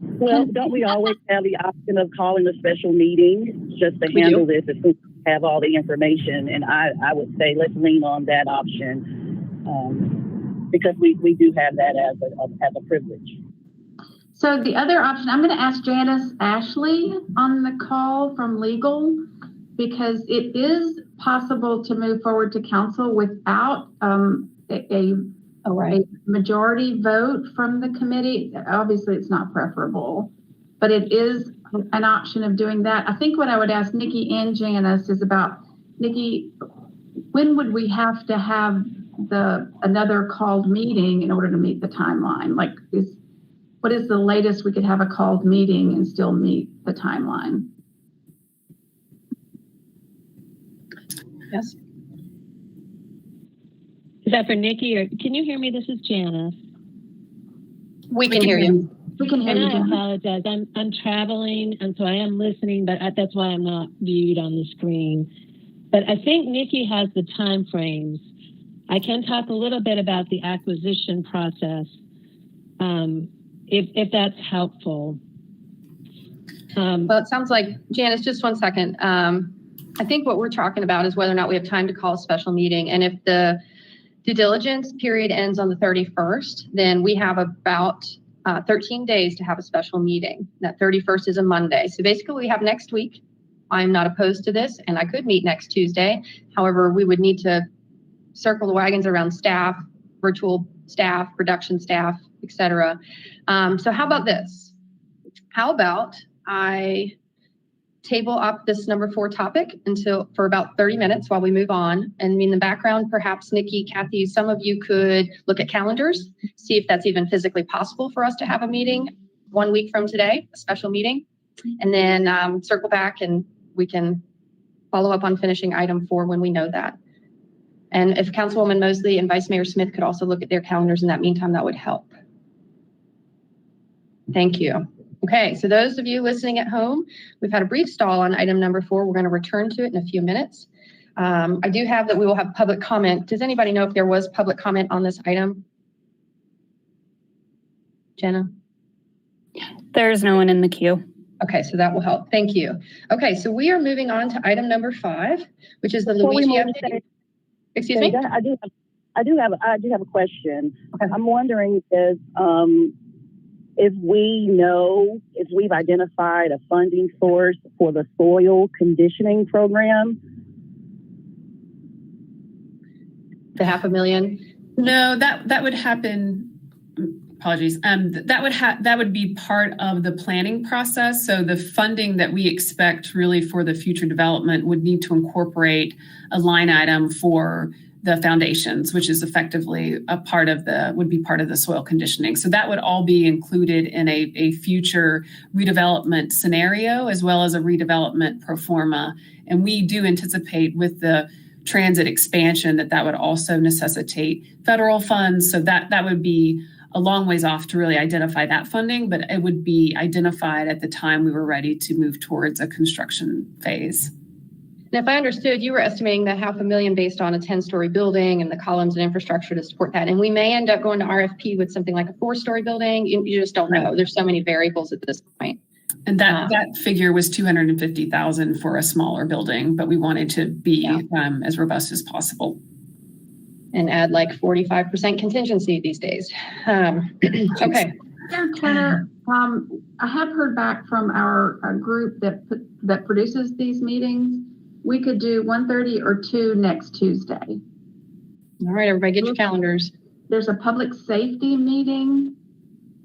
Well, don't we always have the option of calling a special meeting just to handle this as soon as we have all the information? And I would say let's lean on that option because we do have that as a privilege. So the other option, I'm going to ask Janice Ashley on the call from legal, because it is possible to move forward to council without a majority vote from the committee. Obviously, it's not preferable, but it is an option of doing that. I think what I would ask Nikki and Janice is about, Nikki, when would we have to have another called meeting in order to meet the timeline? Like, what is the latest we could have a called meeting and still meet the timeline? Yes. Is that for Nikki, or can you hear me? This is Janice. We can hear you. We can hear you. And I apologize. I'm traveling, and so I am listening, but that's why I'm not viewed on the screen. But I think Nikki has the time frames. I can talk a little bit about the acquisition process, if that's helpful. Well, it sounds like, Janice, just one second. I think what we're talking about is whether or not we have time to call a special meeting. And if the due diligence period ends on the 31st, then we have about 13 days to have a special meeting. That 31st is a Monday. So basically we have next week. I'm not opposed to this, and I could meet next Tuesday. However, we would need to circle the wagons around staff, virtual staff, production staff, etc. So how about this? How about I table up this number 4 topic for about 30 minutes while we move on. And in the background, perhaps Nikki, Kathy, some of you could look at calendars, see if that's even physically possible for us to have a meeting 1 week from today, a special meeting, and then circle back and we can follow up on finishing item 4 when we know that. And if Councilwoman Mosley and Vice Mayor Smith could also look at their calendars in that meantime, that would help. Thank you. Okay, so those of you listening at home, we've had a brief stall on item number 4. We're going to return to it in a few minutes. I do have that we will have public comment. Does anybody know if there was public comment on this item? Jenna? There's no one in the queue. Okay, so that will help. Thank you. Okay, so we are moving on to item number 5, which is the Before we Luigi move to update. Excuse me? I do have a question. Okay. I'm wondering if we've identified a funding source for the soil conditioning program. The $500,000. No, that would happen. Apologies. That would be part of the planning process. So the funding that we expect really for the future development would need to incorporate a line item for the foundations, which is effectively would be part of the soil conditioning. So that would all be included in a future redevelopment scenario, as well as a redevelopment pro forma. And we do anticipate with the transit expansion that would also necessitate federal funds. So that would be a long ways off to really identify that funding, but it would be identified at the time we were ready to move towards a construction phase. And if I understood, you were estimating that $500,000 based on a 10-story building and the columns and infrastructure to support that. And we may end up going to RFP with something like a 4-story building. You just don't know. There's so many variables at this point. And that figure was $250,000 for a smaller building, but we wanted to be as robust as possible. And add like 45% contingency these days. Okay. Chair Turner, I have heard back from our group that produces these meetings. We could do 1:30 or 2 next Tuesday. All right, everybody get your calendars. There's a public safety meeting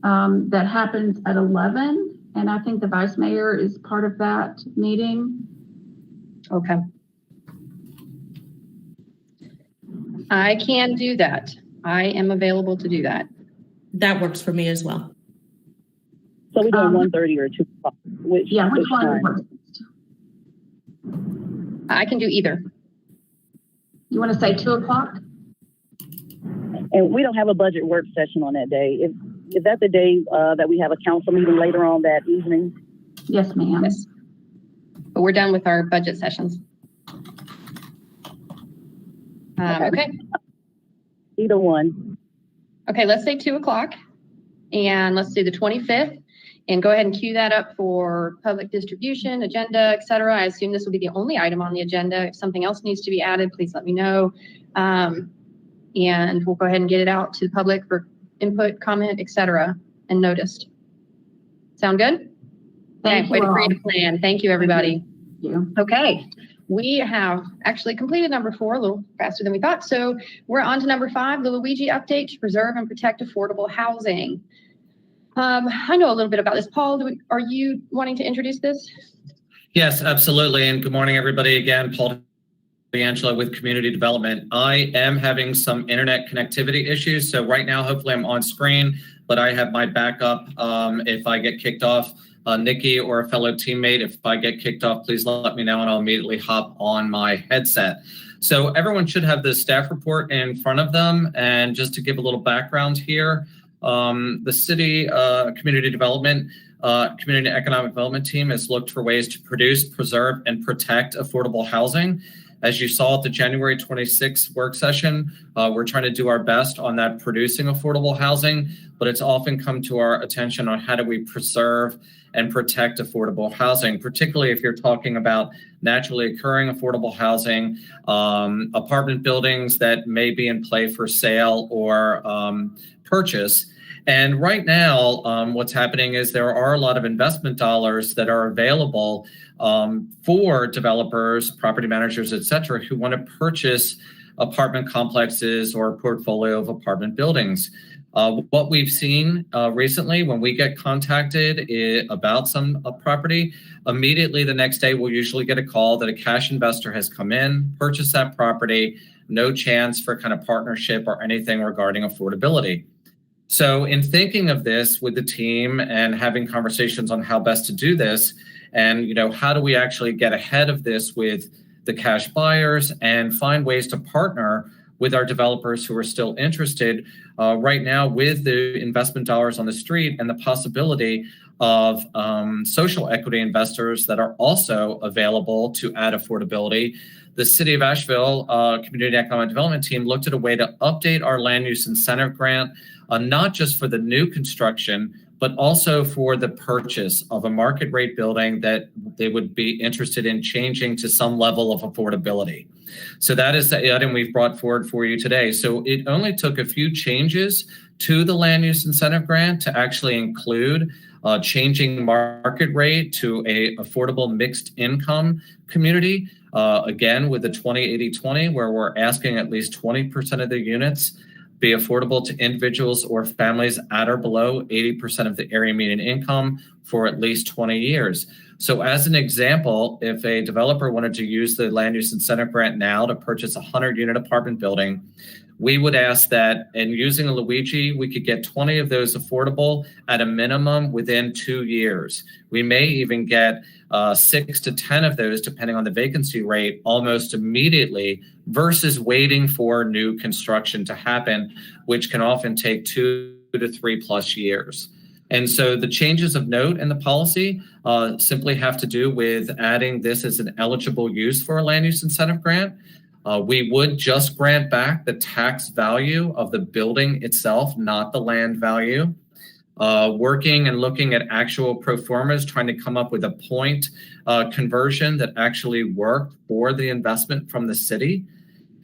that happens at 11, and I think the vice mayor is part of that meeting. Okay. I can do that. I am available to do that. That works for me as well. So we're doing 1:30 or 2 o'clock. Which one works? I can do either. You want to say 2 o'clock? And we don't have a budget work session on that day. Is that the day that we have a council meeting later on that evening? Yes, ma'am. Yes. But we're done with our budget sessions. Okay. Either one. Okay, let's say 2 o'clock. And let's do the 25th. And go ahead and queue that up for public distribution, agenda, et cetera. I assume this will be the only item on the agenda. If something else needs to be added, please let me know. And we'll go ahead and get it out to the public for input, comment, et cetera, and noticed. Sound good? Thank Okay, way to you create a plan. Thank you, everybody. Thank you. Okay, we have actually completed number 4 a little faster than we thought. So we're on to number 5, the Luigi update to preserve and protect affordable housing. I know a little bit about this. Paul, are you wanting to introduce this? Yes, absolutely. And good morning, everybody. Again, Paul D'Angelo with Community Development. I am having some internet connectivity issues. So right now, hopefully I'm on screen, but I have my backup. If I get kicked off, Nikki or a fellow teammate, if I get kicked off, please let me know and I'll immediately hop on my headset. So everyone should have the staff report in front of them. And just to give a little background here, the city community development, community economic development team has looked for ways to produce, preserve, and protect affordable housing. As you saw at the January 26th work session, we're trying to do our best on that producing affordable housing, but it's often come to our attention on how do we preserve and protect affordable housing, particularly if you're talking about naturally occurring affordable housing, apartment buildings that may be in play for sale or purchase. And right now, what's happening is there are a lot of investment dollars that are available for developers, property managers, et cetera, who want to purchase apartment complexes or a portfolio of apartment buildings. What we've seen recently, when we get contacted about some property, immediately the next day we'll usually get a call that a cash investor has come in, purchased that property, no chance for kind of partnership or anything regarding affordability. So in thinking of this with the team and having conversations on how best to do this, and how do we actually get ahead of this with the cash buyers and find ways to partner with our developers who are still interested right now with the investment dollars on the street and the possibility of social equity investors that are also available to add affordability. The City of Asheville Community Economic Development Team looked at a way to update our land use incentive grant, not just for the new construction, but also for the purchase of a market rate building that they would be interested in changing to some level of affordability. So that is the item we've brought forward for you today. So it only took a few changes to the land use incentive grant to actually include changing market rate to a affordable mixed income community. Again, with the 20-80-20, where we're asking at least 20% of the units be affordable to individuals or families at or below 80% of the area median income for at least 20 years. So as an example, if a developer wanted to use the land use incentive grant now to purchase a 100-unit apartment building, we would ask that, and using a Luigi, we could get 20 of those affordable at a minimum within 2 years. We may even get 6 to 10 of those, depending on the vacancy rate, almost immediately versus waiting for new construction to happen, which can often take 2 to 3+ years. And so the changes of note in the policy simply have to do with adding this as an eligible use for a land use incentive grant. We would just grant back the tax value of the building itself, not the land value. Working and looking at actual pro formas, trying to come up with a point conversion that actually worked for the investment from the city.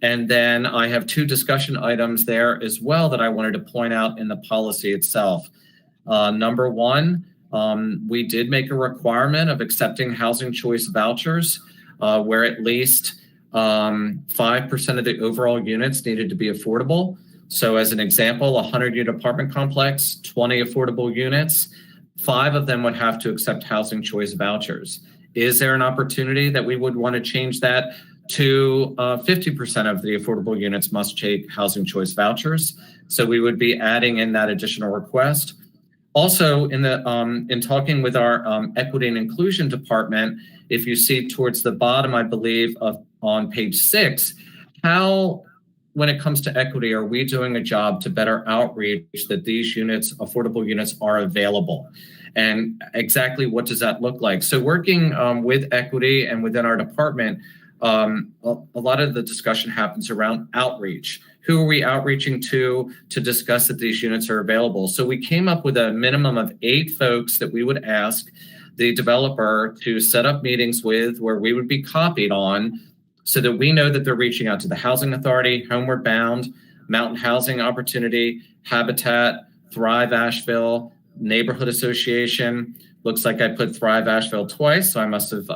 And then I have 2 discussion items there as well that I wanted to point out in the policy itself. Number 1, we did make a requirement of accepting housing choice vouchers where at least 5% of the overall units needed to be affordable. So as an example, a 100-unit apartment complex, 20 affordable units, 5 of them would have to accept housing choice vouchers. Is there an opportunity that we would want to change that to 50% of the affordable units must take housing choice vouchers? So we would be adding in that additional request. Also, in talking with our equity and inclusion department, if you see towards the bottom, I believe, on page 6, how, when it comes to equity, are we doing a job to better outreach that these units, affordable units, are available? And exactly what does that look like? So working with equity and within our department, a lot of the discussion happens around outreach. Who are we outreaching to discuss that these units are available? So we came up with a minimum of 8 folks that we would ask the developer to set up meetings with, where we would be copied on, so that we know that they're reaching out to the Housing Authority, Homeward Bound, Mountain Housing Opportunity, Habitat, Thrive Asheville, Neighborhood Association. Looks like I put Thrive Asheville twice, so I must have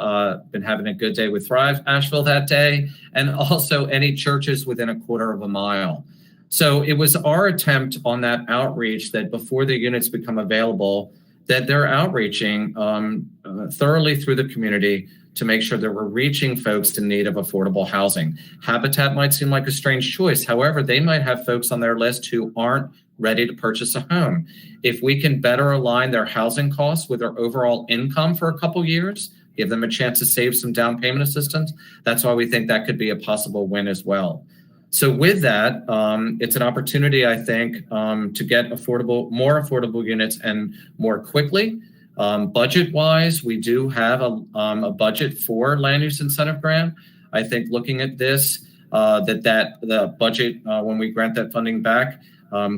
been having a good day with Thrive Asheville that day, and also any churches within a quarter of a mile. So it was our attempt on that outreach that before the units become available, that they're outreaching thoroughly through the community to make sure that we're reaching folks in need of affordable housing. Habitat might seem like a strange choice. However, they might have folks on their list who aren't ready to purchase a home. If we can better align their housing costs with their overall income for a couple years, give them a chance to save some down payment assistance, that's why we think that could be a possible win as well. So with that, it's an opportunity, I think, to get more affordable units and more quickly. Budget-wise, we do have a budget for land use incentive grant. I think looking at this, the budget, when we grant that funding back,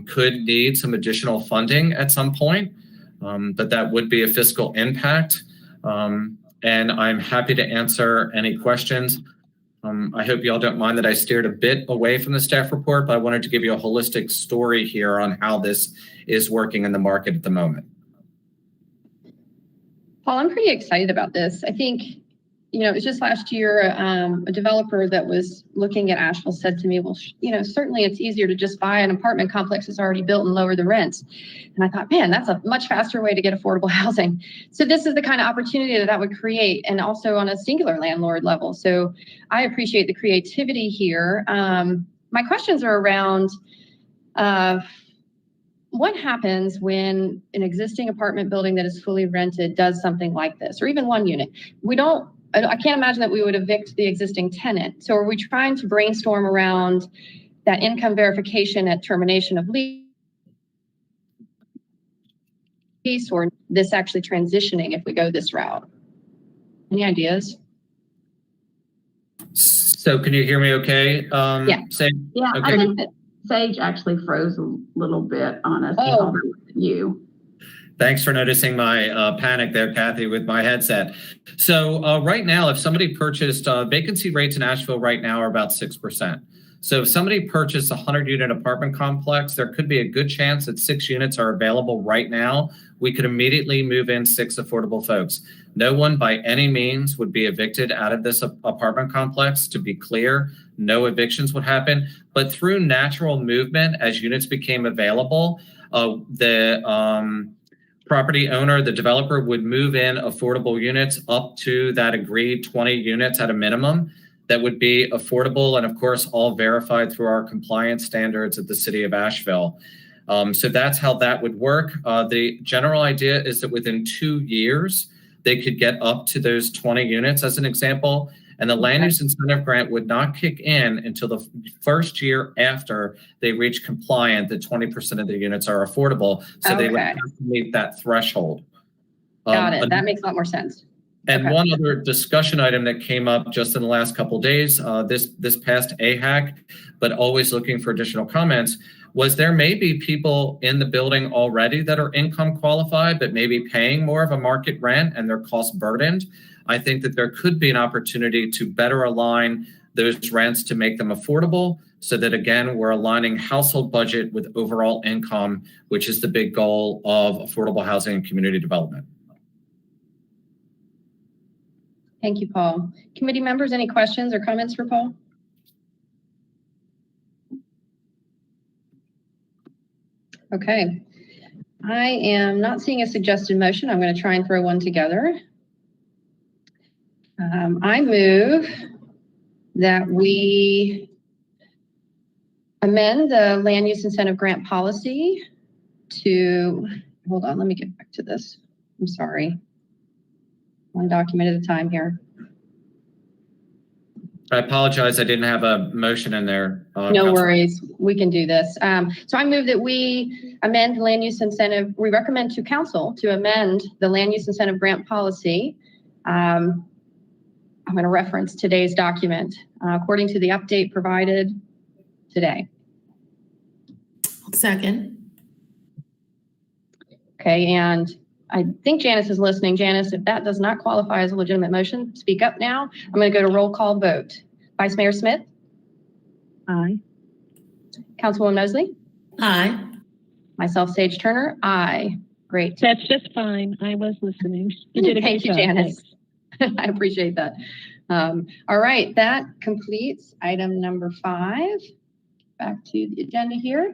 could need some additional funding at some point, but that would be a fiscal impact. And I'm happy to answer any questions. I hope y'all don't mind that I steered a bit away from the staff report, but I wanted to give you a holistic story here on how this is working in the market at the moment. Paul, I'm pretty excited about this. I think, it was just last year, a developer that was looking at Asheville said to me, well, certainly it's easier to just buy an apartment complex that's already built and lower the rents. And I thought, man, that's a much faster way to get affordable housing. So this is the kind of opportunity that would create, and also on a singular landlord level. So I appreciate the creativity here. My questions are around what happens when an existing apartment building that is fully rented does something like this, or even one unit? I can't imagine that we would evict the existing tenant. So are we trying to brainstorm around that income verification at termination of lease, or this actually transitioning if we go this route? Any ideas? So can you hear me okay? Yeah. Yeah, okay. I think that Sage actually froze a little bit on us. Oh. You. Thanks for noticing my panic there, Kathy, with my headset. So right now, if somebody purchased, vacancy rates in Asheville right now are about 6%. So if somebody purchased a 100-unit apartment complex, there could be a good chance that 6 units are available right now. We could immediately move in 6 affordable folks. No one by any means would be evicted out of this apartment complex, to be clear. No evictions would happen. But through natural movement, as units became available, the property owner, the developer, would move in affordable units up to that agreed 20 units at a minimum that would be affordable and, of course, all verified through our compliance standards at the City of Asheville. So that's how that would work. The general idea is that within 2 years, they could get up to those 20 units as an example. And the land use incentive grant would not kick in until the first year after they reach compliant that 20% of the units are affordable. So they would have to meet that threshold. Got it. That makes a lot more sense. And one other discussion item that came up just in the last couple of days, this past AHAC, but always looking for additional comments, was there may be people in the building already that are income qualified, but maybe paying more of a market rent and they're cost burdened. I think that there could be an opportunity to better align those rents to make them affordable so that, again, we're aligning household budget with overall income, which is the big goal of affordable housing and community development. Thank you, Paul. Committee members, any questions or comments for Paul? Okay. I am not seeing a suggested motion. I'm going to try and throw one together. I move that we amend the land use incentive grant policy to, hold on, let me get back to this. I'm sorry. One document at a time here. I apologize. I didn't have a motion in there. No worries. We can do this. So I move that we amend the land use incentive. We recommend to council to amend the land use incentive grant policy. I'm going to reference today's document according to the update provided today. Second. Okay, and I think Janice is listening. Janice, if that does not qualify as a legitimate motion, speak up now. I'm going to go to roll call vote. Vice Mayor Smith? Aye. Councilwoman Mosley? Aye. Myself, Sage Turner? Aye. Great. That's just fine. I was listening. You did a Thank great you, job. Janice. I appreciate that. All right, that completes item number 5. Back to the agenda here.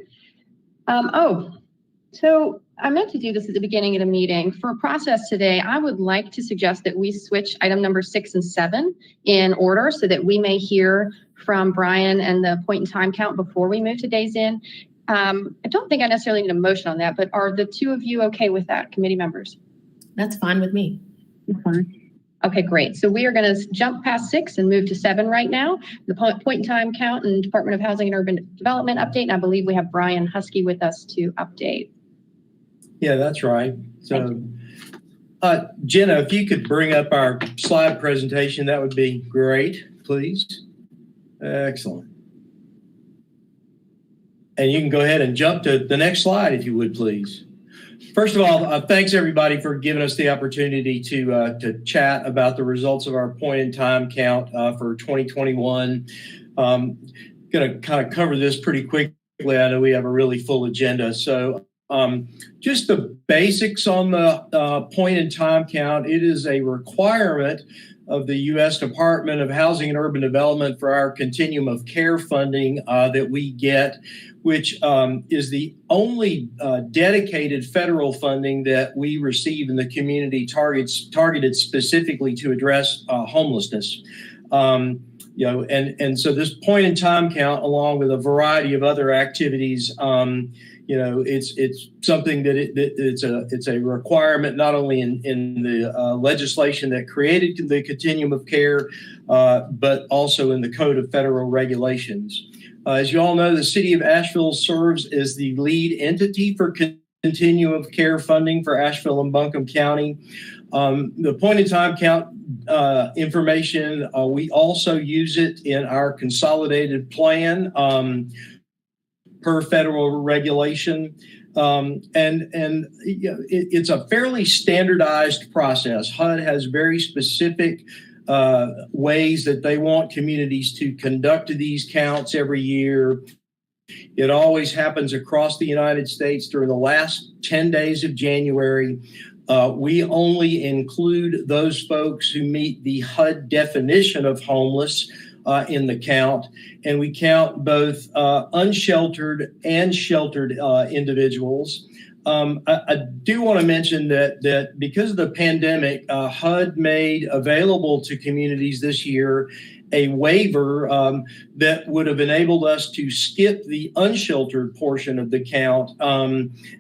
So I meant to do this at the beginning of the meeting. For a process today, I would like to suggest that we switch item number 6 and 7 in order so that we may hear from Brian and the point in time count before we move to days in. I don't think I necessarily need a motion on that, but are the two of you okay with that, committee members? That's fine with me. That's fine. Okay, great. So we are going to jump past 6 and move to 7 right now. The point in time count and Department of Housing and Urban Development update. And I believe we have Brian Husky with us to update. Yeah, that's right. So, Jenna, if you could bring up our slide presentation, that would be great, please. Excellent. And you can go ahead and jump to the next slide, if you would, please. First of all, thanks everybody for giving us the opportunity to chat about the results of our point in time count for 2021. Going to kind of cover this pretty quickly. I know we have a really full agenda. So just the basics on the point in time count. It is a requirement of the U.S. Department of Housing and Urban Development for our continuum of care funding that we get, which is the only dedicated federal funding that we receive in the community targeted specifically to address homelessness. And so this point in time count, along with a variety of other activities, it's something that it's a requirement not only in the legislation that created the continuum of care, but also in the Code of Federal Regulations. As you all know, the City of Asheville serves as the lead entity for continuum of care funding for Asheville and Buncombe County. The point in time count information, we also use it in our consolidated plan per federal regulation. It's a fairly standardized process. HUD has very specific ways that they want communities to conduct these counts every year. It always happens across the United States during the last 10 days of January. We only include those folks who meet the HUD definition of homeless in the count, and we count both unsheltered and sheltered individuals. I do want to mention that because of the pandemic, HUD made available to communities this year a waiver that would have enabled us to skip the unsheltered portion of the count.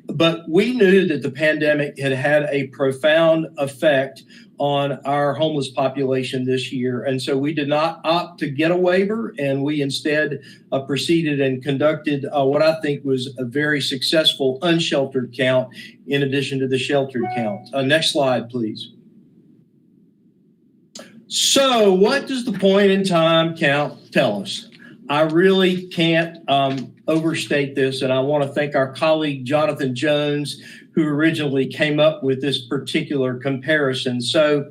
But we knew that the pandemic had had a profound effect on our homeless population this year. And so we did not opt to get a waiver, and we instead proceeded and conducted what I think was a very successful unsheltered count in addition to the sheltered count. Next slide, please. So what does the point in time count tell us? I really can't overstate this, and I want to thank our colleague Jonathan Jones, who originally came up with this particular comparison. So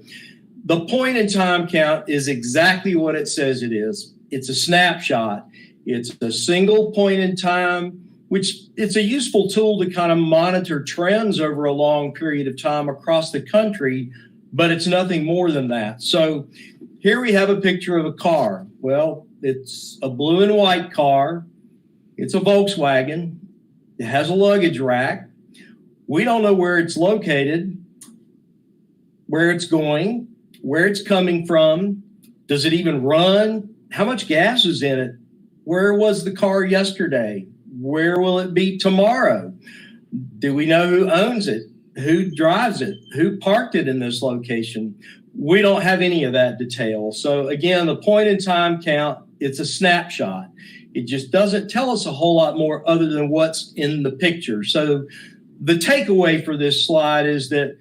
the point in time count is exactly what it says it is. It's a snapshot. It's a single point in time, which it's a useful tool to kind of monitor trends over a long period of time across the country, but it's nothing more than that. So here we have a picture of a car. Well, it's a blue and white car. It's a Volkswagen. It has a luggage rack. We don't know where it's located, where it's going, where it's coming from. Does it even run? How much gas is in it? Where was the car yesterday? Where will it be tomorrow? Do we know who owns it? Who drives it? Who parked it in this location? We don't have any of that detail. So again, the point in time count, it's a snapshot. It just doesn't tell us a whole lot more other than what's in the picture. So the takeaway for this slide is that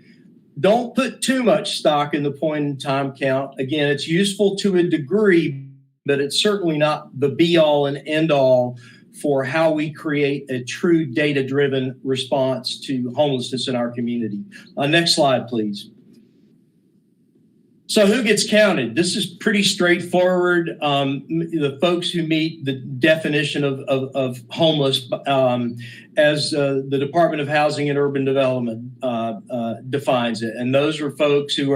don't put too much stock in the point in time count. Again, it's useful to a degree, but it's certainly not the be all and end all for how we create a true data-driven response to homelessness in our community. Next slide, please. So who gets counted? This is pretty straightforward. The folks who meet the definition of homeless as the Department of Housing and Urban Development defines it. And those are folks who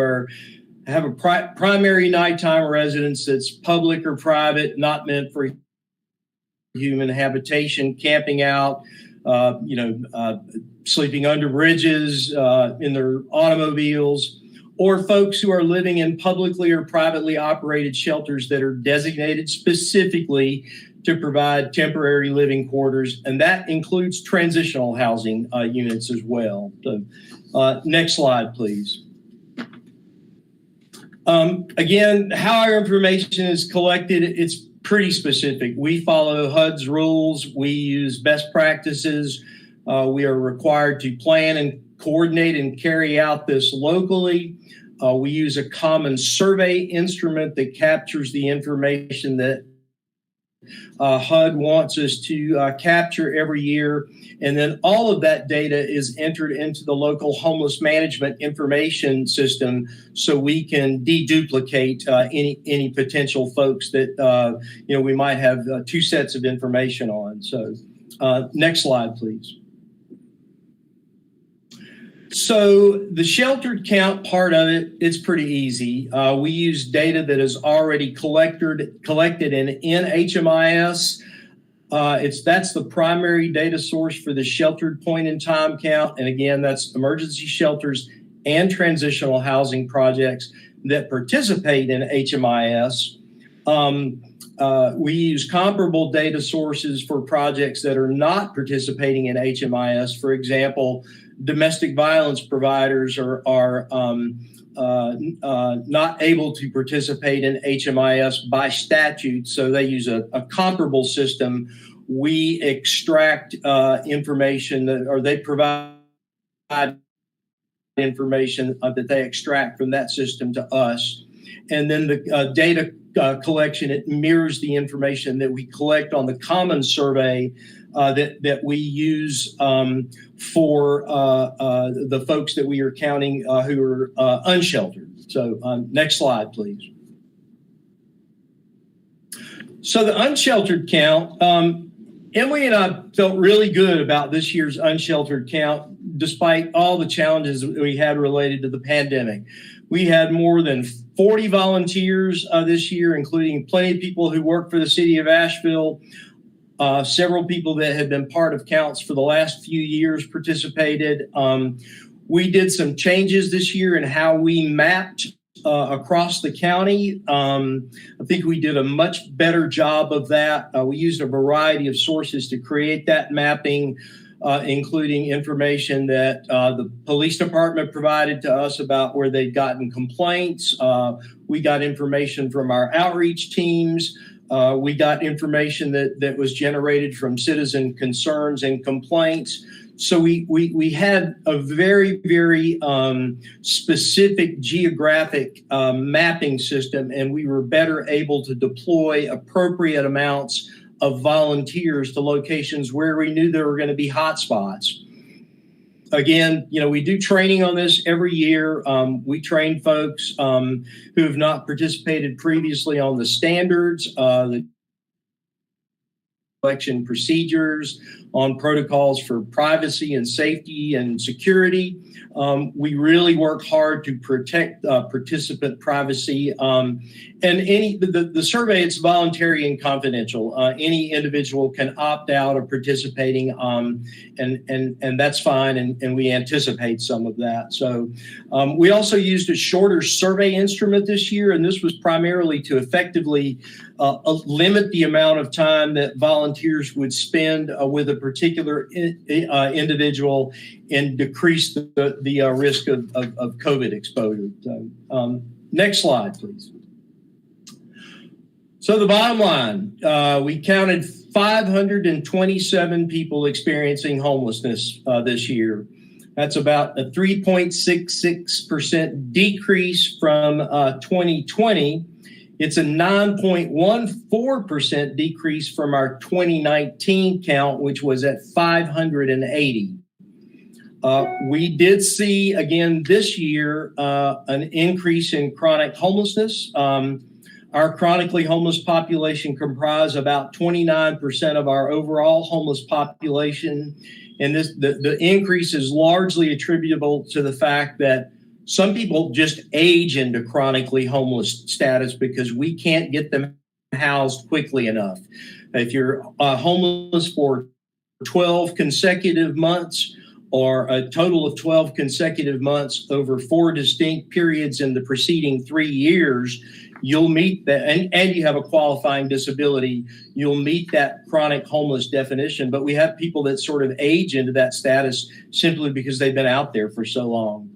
have a primary nighttime residence that's public or private, not meant for human habitation, camping out, sleeping under bridges, in their automobiles, or folks who are living in publicly or privately operated shelters that are designated specifically to provide temporary living quarters. And that includes transitional housing units as well. So, next slide, please. Again, how our information is collected, it's pretty specific. We follow HUD's rules. We use best practices. We are required to plan and coordinate and carry out this locally. We use a common survey instrument that captures the information that HUD wants us to capture every year. And then all of that data is entered into the local homeless management information system so we can deduplicate any potential folks that we might have two sets of information on. So next slide, please. So the sheltered count part of it, it's pretty easy. We use data that is already collected in HMIS. That's the primary data source for the sheltered point in time count. And again, that's emergency shelters and transitional housing projects that participate in HMIS. We use comparable data sources for projects that are not participating in HMIS. For example, domestic violence providers are not able to participate in HMIS by statute, so they use a comparable system. We extract information or they provide information that they extract from that system to us. And then the data collection, it mirrors the information that we collect on the common survey that we use for the folks that we are counting who are unsheltered. So next slide, please. So the unsheltered count, Emily and I felt really good about this year's unsheltered count, despite all the challenges that we had related to the pandemic. We had more than 40 volunteers this year, including plenty of people who work for the city of Asheville. Several people that had been part of counts for the last few years participated. We did some changes this year in how we mapped across the county. I think we did a much better job of that. We used a variety of sources to create that mapping, including information that the police department provided to us about where they'd gotten complaints. We got information from our outreach teams. We got information that was generated from citizen concerns and complaints. So we had a very, very specific geographic mapping system, and we were better able to deploy appropriate amounts of volunteers to locations where we knew there were going to be hotspots. Again, we do training on this every year. We train folks who have not participated previously on the standards, the election procedures, on protocols for privacy and safety and security. We really work hard to protect participant privacy. And the survey, it's voluntary and confidential. Any individual can opt out of participating, and that's fine, and we anticipate some of that. So we also used a shorter survey instrument this year, and this was primarily to effectively limit the amount of time that volunteers would spend with a particular individual and decrease the risk of COVID exposure. So, next slide, please. So the bottom line, we counted 527 people experiencing homelessness this year. That's about a 3.66% decrease from 2020. It's a 9.14% decrease from our 2019 count, which was at 580. We did see, again, this year, an increase in chronic homelessness. Our chronically homeless population comprise about 29% of our overall homeless population. And the increase is largely attributable to the fact that some people just age into chronically homeless status because we can't get them housed quickly enough. If you're homeless for 12 consecutive months or a total of 12 consecutive months over 4 distinct periods in the preceding 3 years, you'll meet that, and you have a qualifying disability, you'll meet that chronic homeless definition. But we have people that sort of age into that status simply because they've been out there for so long.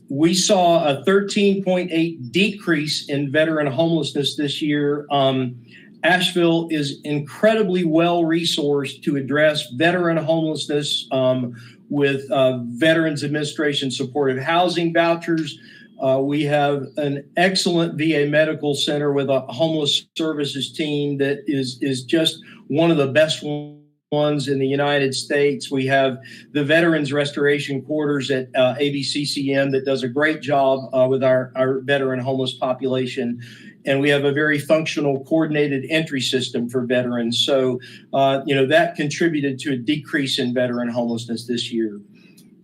We saw a 13.8 decrease in veteran homelessness this year. Asheville is incredibly well resourced to address veteran homelessness with Veterans Administration supported housing vouchers. We have an excellent VA medical center with a homeless services team that is just one of the best ones in the United States. We have the Veterans Restoration Quarters at ABCCM that does a great job with our veteran homeless population. And we have a very functional coordinated entry system for veterans. So, that contributed to a decrease in veteran homelessness this year.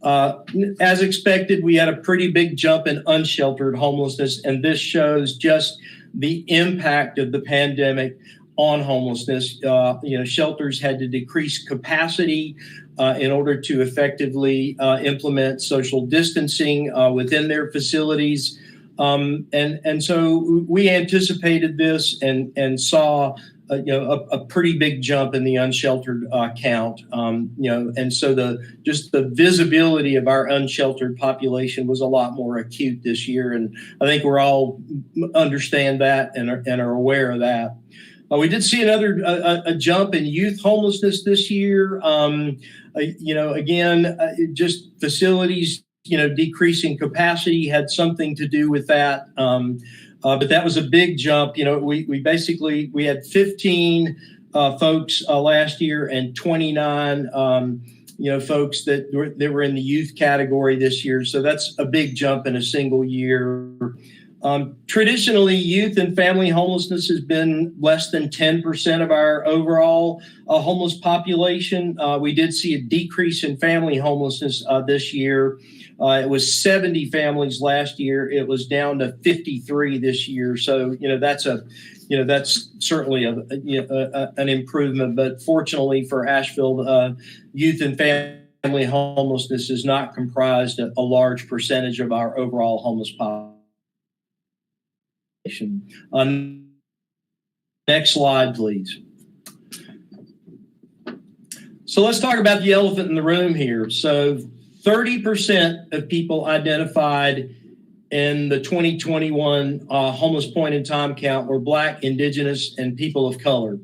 As expected, we had a pretty big jump in unsheltered homelessness, and this shows just the impact of the pandemic on homelessness. Shelters had to decrease capacity in order to effectively implement social distancing within their facilities. And so we anticipated this and saw a pretty big jump in the unsheltered count. And so the visibility of our unsheltered population was a lot more acute this year. And I think we're all understand that and are aware of that. We did see a jump in youth homelessness this year. Just facilities, decreasing capacity had something to do with that. But that was a big jump. We had 15 folks last year, and 29 folks that were in the youth category this year. So that's a big jump in a single year. Traditionally, youth and family homelessness has been less than 10% of our overall homeless population. We did see a decrease in family homelessness this year. It was 70 families last year. It was down to 53 this year. So, that's certainly an improvement. But fortunately for Asheville, youth and family homelessness is not comprised a large percentage of our overall homeless population. Next slide, please. So let's talk about the elephant in the room here. So 30% of people identified in the 2021 homeless point in time count were Black, Indigenous, and people of color.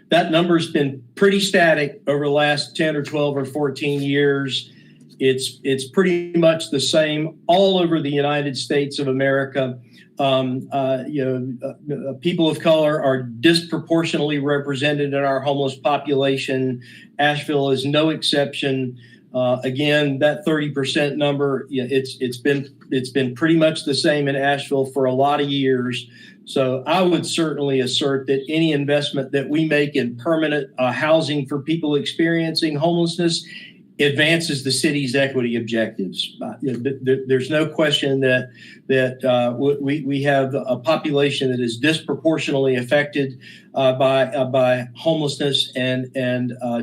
That number's been pretty static over the last 10 or 12 or 14 years. It's pretty much the same all over the United States of America. People of color are disproportionately represented in our homeless population. Asheville is no exception. Again, that 30% number, it's been pretty much the same in Asheville for a lot of years. So I would certainly assert that any investment that we make in permanent housing for people experiencing homelessness advances the city's equity objectives. There's no question that we have a population that is disproportionately affected by homelessness, and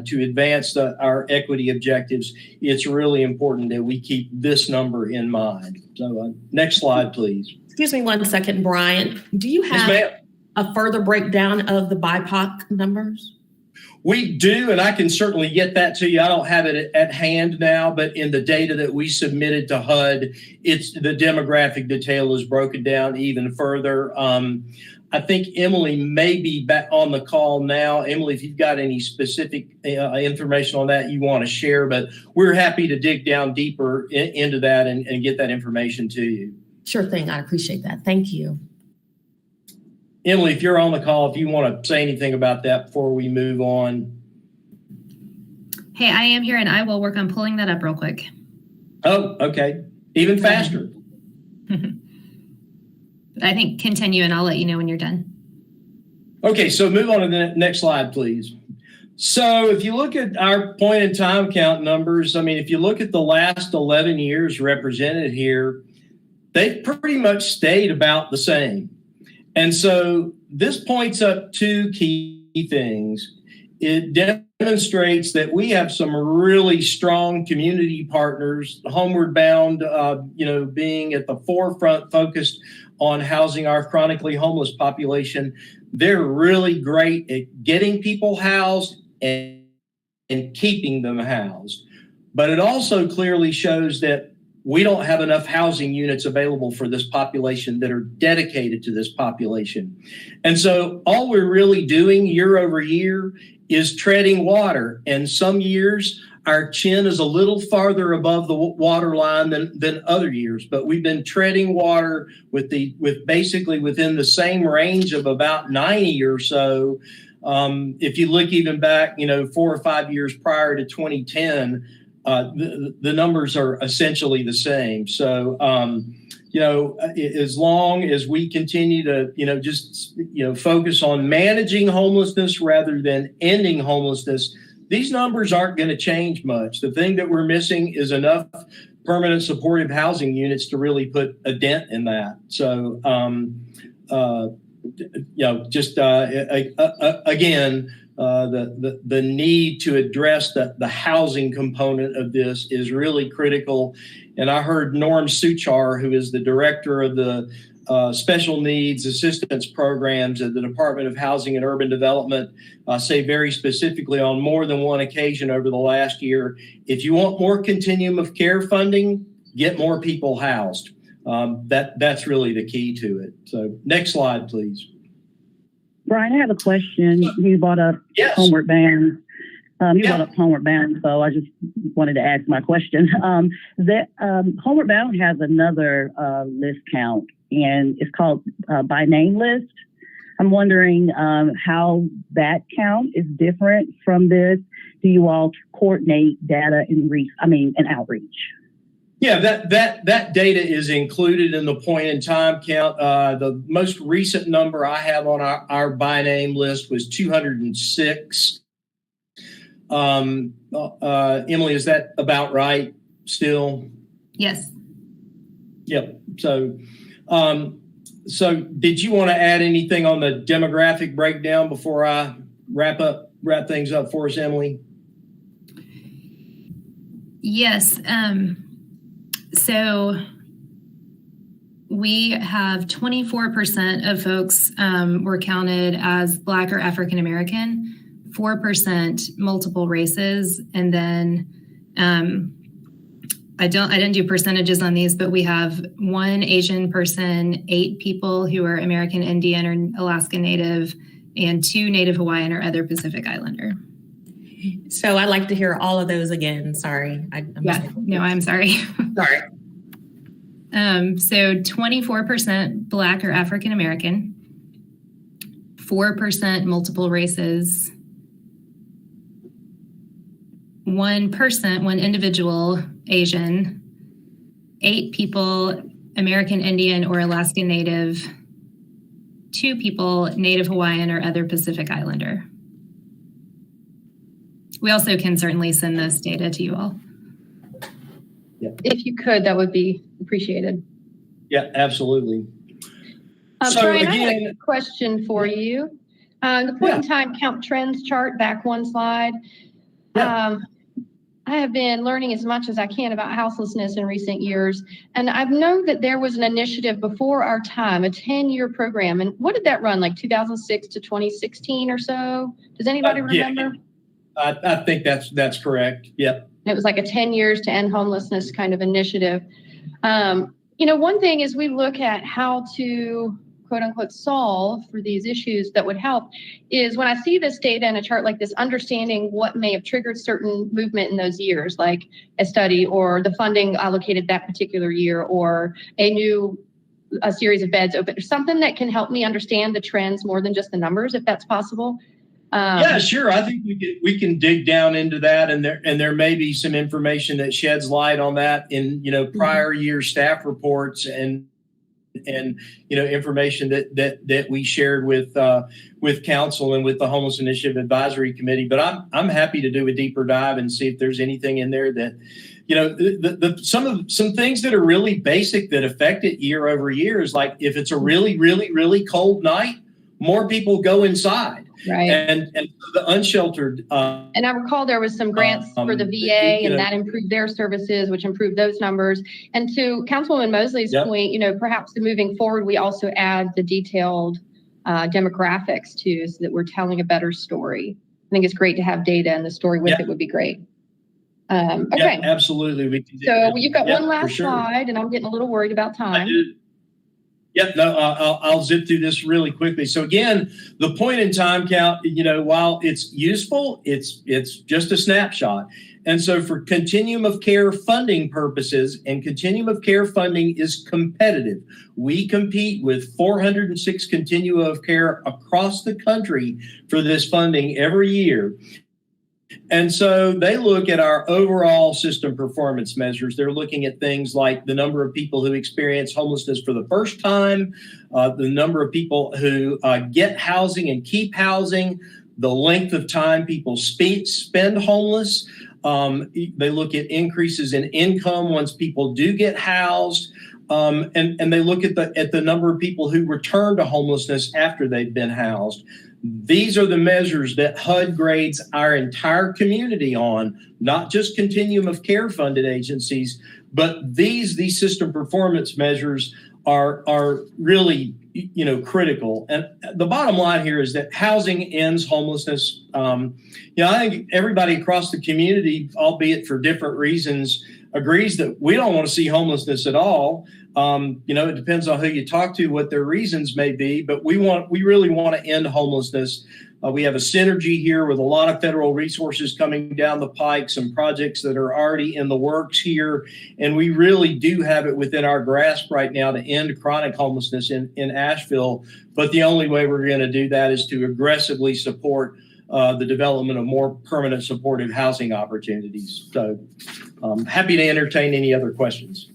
to advance our equity objectives, it's really important that we keep this number in mind. So next slide, please. Excuse me 1 second, Brian. Do you have a further breakdown of the BIPOC numbers? We do, and I can certainly get that to you. I don't have it at hand now, but in the data that we submitted to HUD, the demographic detail is broken down even further. I think Emily may be back on the call now. Emily, if you've got any specific information on that you want to share, but we're happy to dig down deeper into that and get that information to you. Sure thing. I appreciate that. Thank you. Emily, if you're on the call, if you want to say anything about that before we move on. Hey, I am here and I will work on pulling that up real quick. Oh, okay. Even faster. I think continue and I'll let you know when you're done. Okay, so move on to the next slide, please. So if you look at our point in time count numbers, I mean, if you look at the last 11 years represented here, they've pretty much stayed about the same. And so this points up two key things. It demonstrates that we have some really strong community partners, Homeward Bound, being at the forefront, focused on housing our chronically homeless population. They're really great at getting people housed and keeping them housed. But it also clearly shows that we don't have enough housing units available for this population that are dedicated to this population. And so all we're really doing year over year is treading water. And some years our chin is a little farther above the water line than other years, but we've been treading water with basically within the same range of about 90 or so. If you look even back, 4 or 5 years prior to 2010, the numbers are essentially the same. So, as long as we continue to, focus on managing homelessness rather than ending homelessness, these numbers aren't going to change much. The thing that we're missing is enough permanent supportive housing units to really put a dent in that. So, again, the need to address the housing component of this is really critical. And I heard Norm Suchar, who is the director of the Special Needs Assistance Programs at the Department of Housing and Urban Development, say very specifically on more than one occasion over the last year, if you want more continuum of care funding, get more people housed. That's really the key to it. So next slide, please. Brian, I have a question. You brought up Homeward Bound. Brought up Homeward Bound, so I just wanted to ask my question. Homeward Bound has another list count, and it's called by name list. I'm wondering how that count is different from this. Do you all coordinate data and outreach? Yeah, that data is included in the point in time count. The most recent number I have on our by name list was 206. Emily, is that about right still? Yes. Yep. So did you want to add anything on the demographic breakdown before I wrap things up for us, Emily? Yes. So we have 24% of folks were counted as Black or African American, 4% multiple races, and then I didn't do percentages on these, but we have 1 Asian person, 8 people who are American Indian or Alaska Native, and 2 Native Hawaiian or other Pacific Islander. So I'd like to hear all of those again. Sorry. I'm sorry. Sorry. So 24% Black or African American, 4% multiple races, 1%, 1 individual Asian, 8 people American Indian or Alaska Native, 2 people Native Hawaiian or other Pacific Islander. We also can certainly send this data to you all. If you could, that would be appreciated. Yeah, absolutely. Brian, I have a question for you. The point in time count trends chart, back 1 slide. Yeah. I have been learning as much as I can about houselessness in recent years. And I've known that there was an initiative before our time, a 10-year program. And what did that run, like 2006 to 2016 or so? Does anybody remember? I think that's correct. Yep. It was like a 10 years to end homelessness kind of initiative. One thing is we look at how to quote unquote solve for these issues that would help is when I see this data in a chart like this, understanding what may have triggered certain movement in those years, like a study or the funding allocated that particular year or a series of beds open, or something that can help me understand the trends more than just the numbers, if that's possible. Yeah, sure. I think we can dig down into that, and there may be some information that sheds light on that in prior year staff reports and information that we shared with council and with the Homeless Initiative Advisory Committee. But I'm happy to do a deeper dive and see if there's anything in there that some things that are really basic that affect it year over year is like if it's a really, really, really cold night, more people go inside. Right. And the unsheltered. And I recall there was some grants for the VA and that improved their services, which improved those numbers. And to Councilwoman Mosley's point, perhaps moving forward, we also add the detailed demographics too, so that we're telling a better story. I think it's great to have data, and the story with it would be great. Okay. Yeah, absolutely. So you've got one last slide, and I'm getting a little worried about time. Yep. No, I'll zip through this really quickly. So again, the point in time count, while it's useful, it's just a snapshot. And so for continuum of care funding purposes, and continuum of care funding is competitive. We compete with 406 continua of care across the country for this funding every year. And so they look at our overall system performance measures. They're looking at things like the number of people who experience homelessness for the first time, the number of people who get housing and keep housing, the length of time people spend homeless. They look at increases in income once people do get housed. And they look at the number of people who return to homelessness after they've been housed. These are the measures that HUD grades our entire community on, not just continuum of care funded agencies, but these system performance measures are really critical. And the bottom line here is that housing ends homelessness. I think everybody across the community, albeit for different reasons, agrees that we don't want to see homelessness at all. It depends on who you talk to, what their reasons may be, but we really want to end homelessness. We have a synergy here with a lot of federal resources coming down the pike, some projects that are already in the works here. And we really do have it within our grasp right now to end chronic homelessness in Asheville. But the only way we're going to do that is to aggressively support the development of more permanent supportive housing opportunities. So I'm happy to entertain any other questions.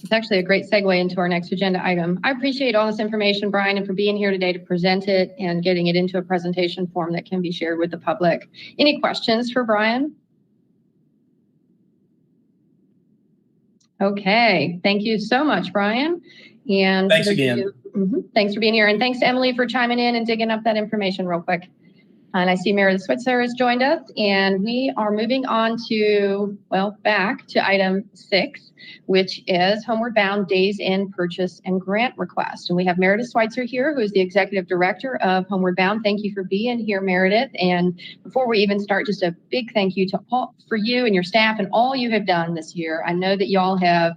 It's actually a great segue into our next agenda item. I appreciate all this information, Brian, and for being here today to present it and getting it into a presentation form that can be shared with the public. Any questions for Brian? Okay, thank you so much, Brian. And thanks again. Thanks for being here. And thanks to Emily for chiming in and digging up that information real quick. And I see Meredith Switzer has joined us, and we are moving on to, back to item 6, which is Homeward Bound Days in Purchase and Grant Request. And we have Meredith Switzer here, who is the Executive Director of Homeward Bound. Thank you for being here, Meredith. And before we even start, just a big thank you to all, for you and your staff and all you have done this year. I know that y'all have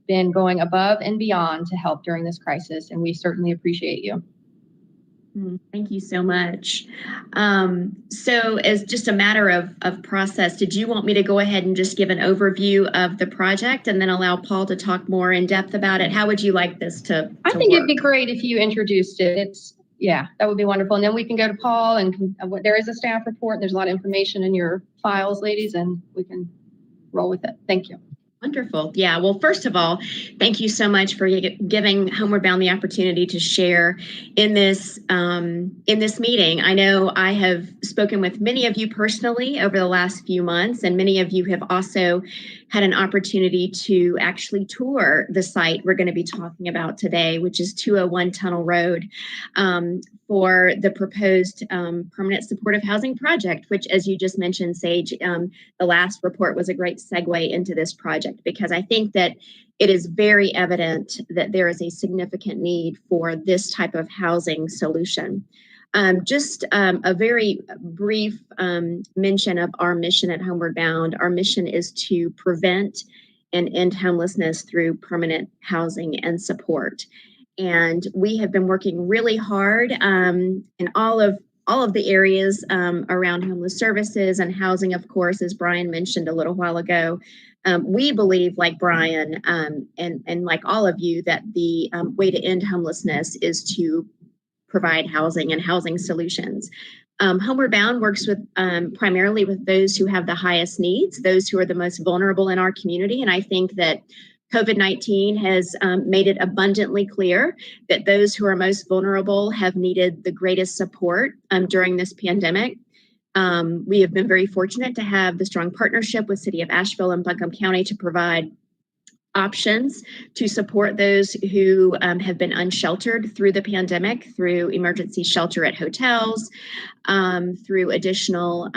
been going above and beyond to help during this crisis, and we certainly appreciate you. Thank you so much. So as just a matter of process, did you want me to go ahead and just give an overview of the project and then allow Paul to talk more in depth about it? How would you like this to I think work? It'd be great if you introduced it. That would be wonderful. And then we can go to Paul, and there is a staff report. There's a lot of information in your files, ladies, and we can roll with it. Thank you. Wonderful. Yeah. Well, first of all, thank you so much for giving Homeward Bound the opportunity to share in this meeting. I know I have spoken with many of you personally over the last few months, and many of you have also had an opportunity to actually tour the site we're going to be talking about today, which is 201 Tunnel Road, for the proposed permanent supportive housing project, which, as you just mentioned, Sage, the last report was a great segue into this project, because I think that it is very evident that there is a significant need for this type of housing solution. Just a very brief mention of our mission at Homeward Bound. Our mission is to prevent and end homelessness through permanent housing and support. And we have been working really hard in all of the areas around homeless services and housing, of course, as Brian mentioned a little while ago. We believe, like Brian and like all of you, that the way to end homelessness is to provide housing and housing solutions. Homeward Bound works with primarily with those who have the highest needs, those who are the most vulnerable in our community. And I think that COVID-19 has made it abundantly clear that those who are most vulnerable have needed the greatest support during this pandemic. We have been very fortunate to have the strong partnership with City of Asheville and Buncombe County to provide options to support those who have been unsheltered through the pandemic, through emergency shelter at hotels, through additional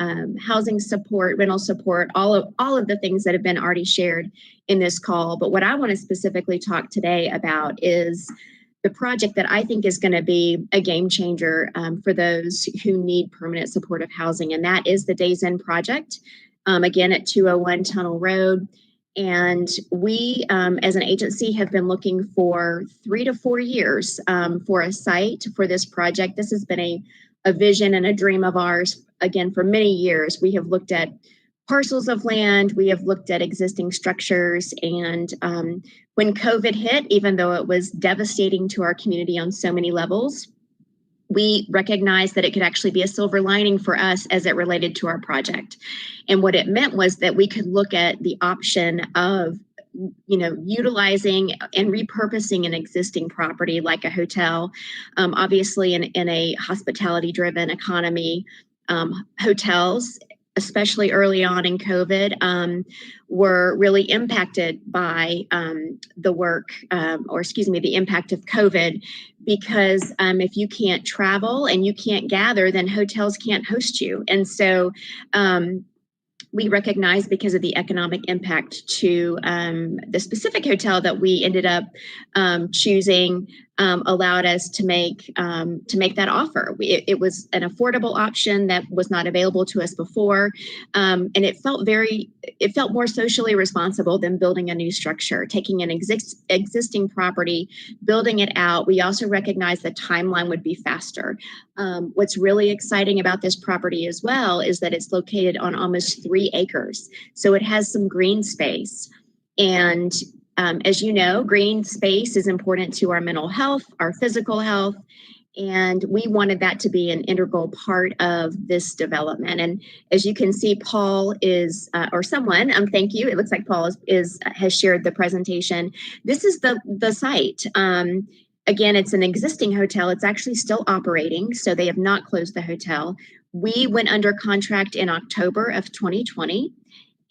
housing support, rental support, all of the things that have been already shared in this call. But what I want to specifically talk today about is the project that I think is going to be a game changer for those who need permanent supportive housing, and that is the Days In project, again at 201 Tunnel Road. And we, as an agency, have been looking for 3 to 4 years for a site for this project. This has been a vision and a dream of ours, again, for many years. We have looked at parcels of land, we have looked at existing structures, and when COVID hit, even though it was devastating to our community on so many levels, we recognized that it could actually be a silver lining for us as it related to our project. And what it meant was that we could look at the option of, utilizing and repurposing an existing property like a hotel. Obviously, in a hospitality-driven economy, hotels, especially early on in COVID, were really impacted by the impact of COVID, because if you can't travel and you can't gather, then hotels can't host you. And so we recognize, because of the economic impact to the specific hotel that we ended up choosing, allowed us to make that offer. It was an affordable option that was not available to us before, and it felt more socially responsible than building a new structure, taking an existing property, building it out. We also recognized the timeline would be faster. What's really exciting about this property as well is that it's located on almost 3 acres, so it has some green space. And as you know, green space is important to our mental health, our physical health, and we wanted that to be an integral part of this development. And as you can see, Paul is, or someone, thank you. It looks like Paul has shared the presentation. This is the site. Again, it's an existing hotel. It's actually still operating, so they have not closed the hotel. We went under contract in October of 2020.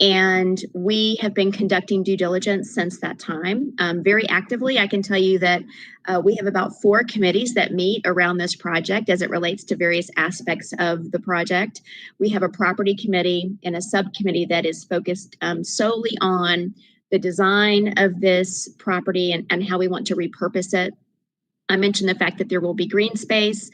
And we have been conducting due diligence since that time very actively. I can tell you that we have about 4 committees that meet around this project as it relates to various aspects of the project. We have a property committee and a subcommittee that is focused solely on the design of this property and how we want to repurpose it. I mentioned the fact that there will be green space.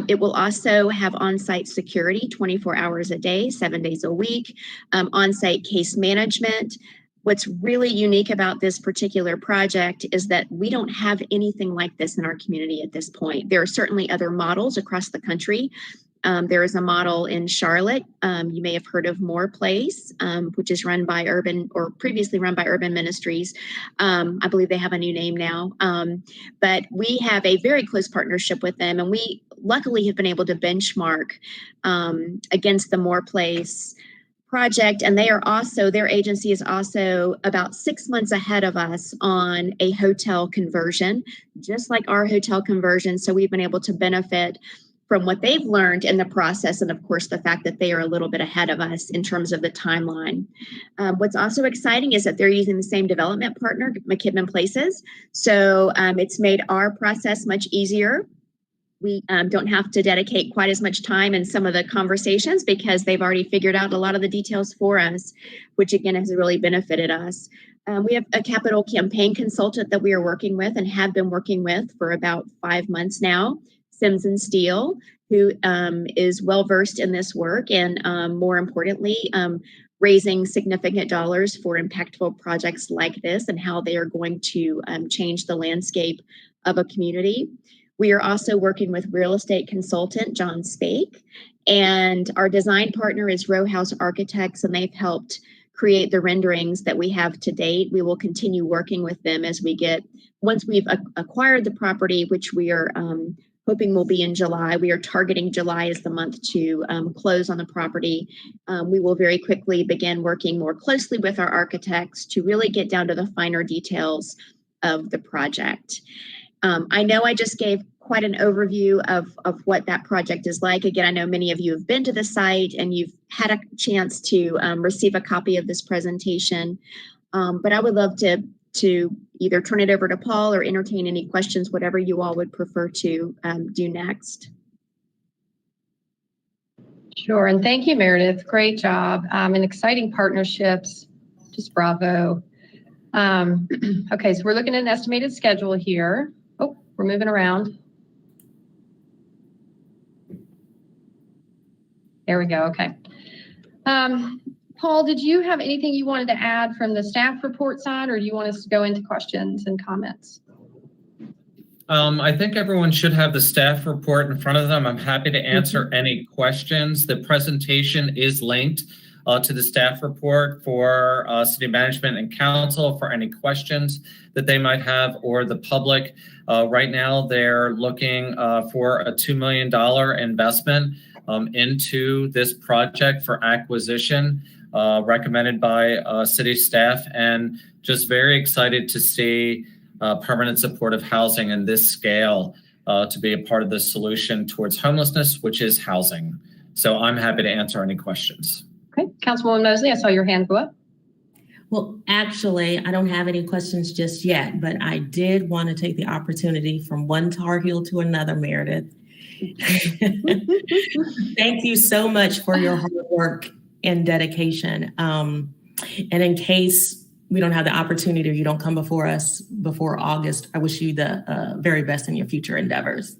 It will also have on-site security 24 hours a day, 7 days a week, on-site case management. What's really unique about this particular project is that we don't have anything like this in our community at this point. There are certainly other models across the country. There is a model in Charlotte. You may have heard of Moore Place, which is run by previously run by Urban Ministries. I believe they have a new name now. But we have a very close partnership with them, and we luckily have been able to benchmark against the Moore Place project. And their agency is also about 6 months ahead of us on a hotel conversion, just like our hotel conversion. So we've been able to benefit from what they've learned in the process, and of course the fact that they are a little bit ahead of us in terms of the timeline. What's also exciting is that they're using the same development partner, McKibben Places, so it's made our process much easier. We don't have to dedicate quite as much time in some of the conversations because they've already figured out a lot of the details for us, which again has really benefited us. We have a capital campaign consultant that we are working with and have been working with for about 5 months now, Sims and Steele, who is well versed in this work and more importantly, raising significant dollars for impactful projects like this and how they are going to change the landscape of a community. We are also working with real estate consultant John Spake, and our design partner is Row House Architects, and they've helped create the renderings that we have to date. We will continue working with them once we've acquired the property, which we are hoping will be in July. We are targeting July as the month to close on the property. We will very quickly begin working more closely with our architects to really get down to the finer details of the project. I know I just gave quite an overview of what that project is like. Again, I know many of you have been to the site and you've had a chance to receive a copy of this presentation, but I would love to either turn it over to Paul or entertain any questions, whatever you all would prefer to do next. Sure, and thank you, Meredith. Great job and exciting partnerships. Just bravo. Okay, so we're looking at an estimated schedule here. Oh, we're moving around. There we go, okay. Paul, did you have anything you wanted to add from the staff report side, or do you want us to go into questions and comments? I think everyone should have the staff report in front of them. I'm happy to answer any questions. The presentation is linked to the staff report for city management and council for any questions that they might have, or the public. Right now, they're looking for a $2 million investment into this project for acquisition, recommended by city staff, and just very excited to see permanent supportive housing in this scale to be a part of the solution towards homelessness, which is housing. So I'm happy to answer any questions. Okay, Councilwoman Mosley, I saw your hand go up. Well, actually, I don't have any questions just yet, but I did want to take the opportunity from one Tar Heel to another, Meredith. Thank you so much for your hard work and dedication. And in case we don't have the opportunity or you don't come before us before August, I wish you the very best in your future endeavors.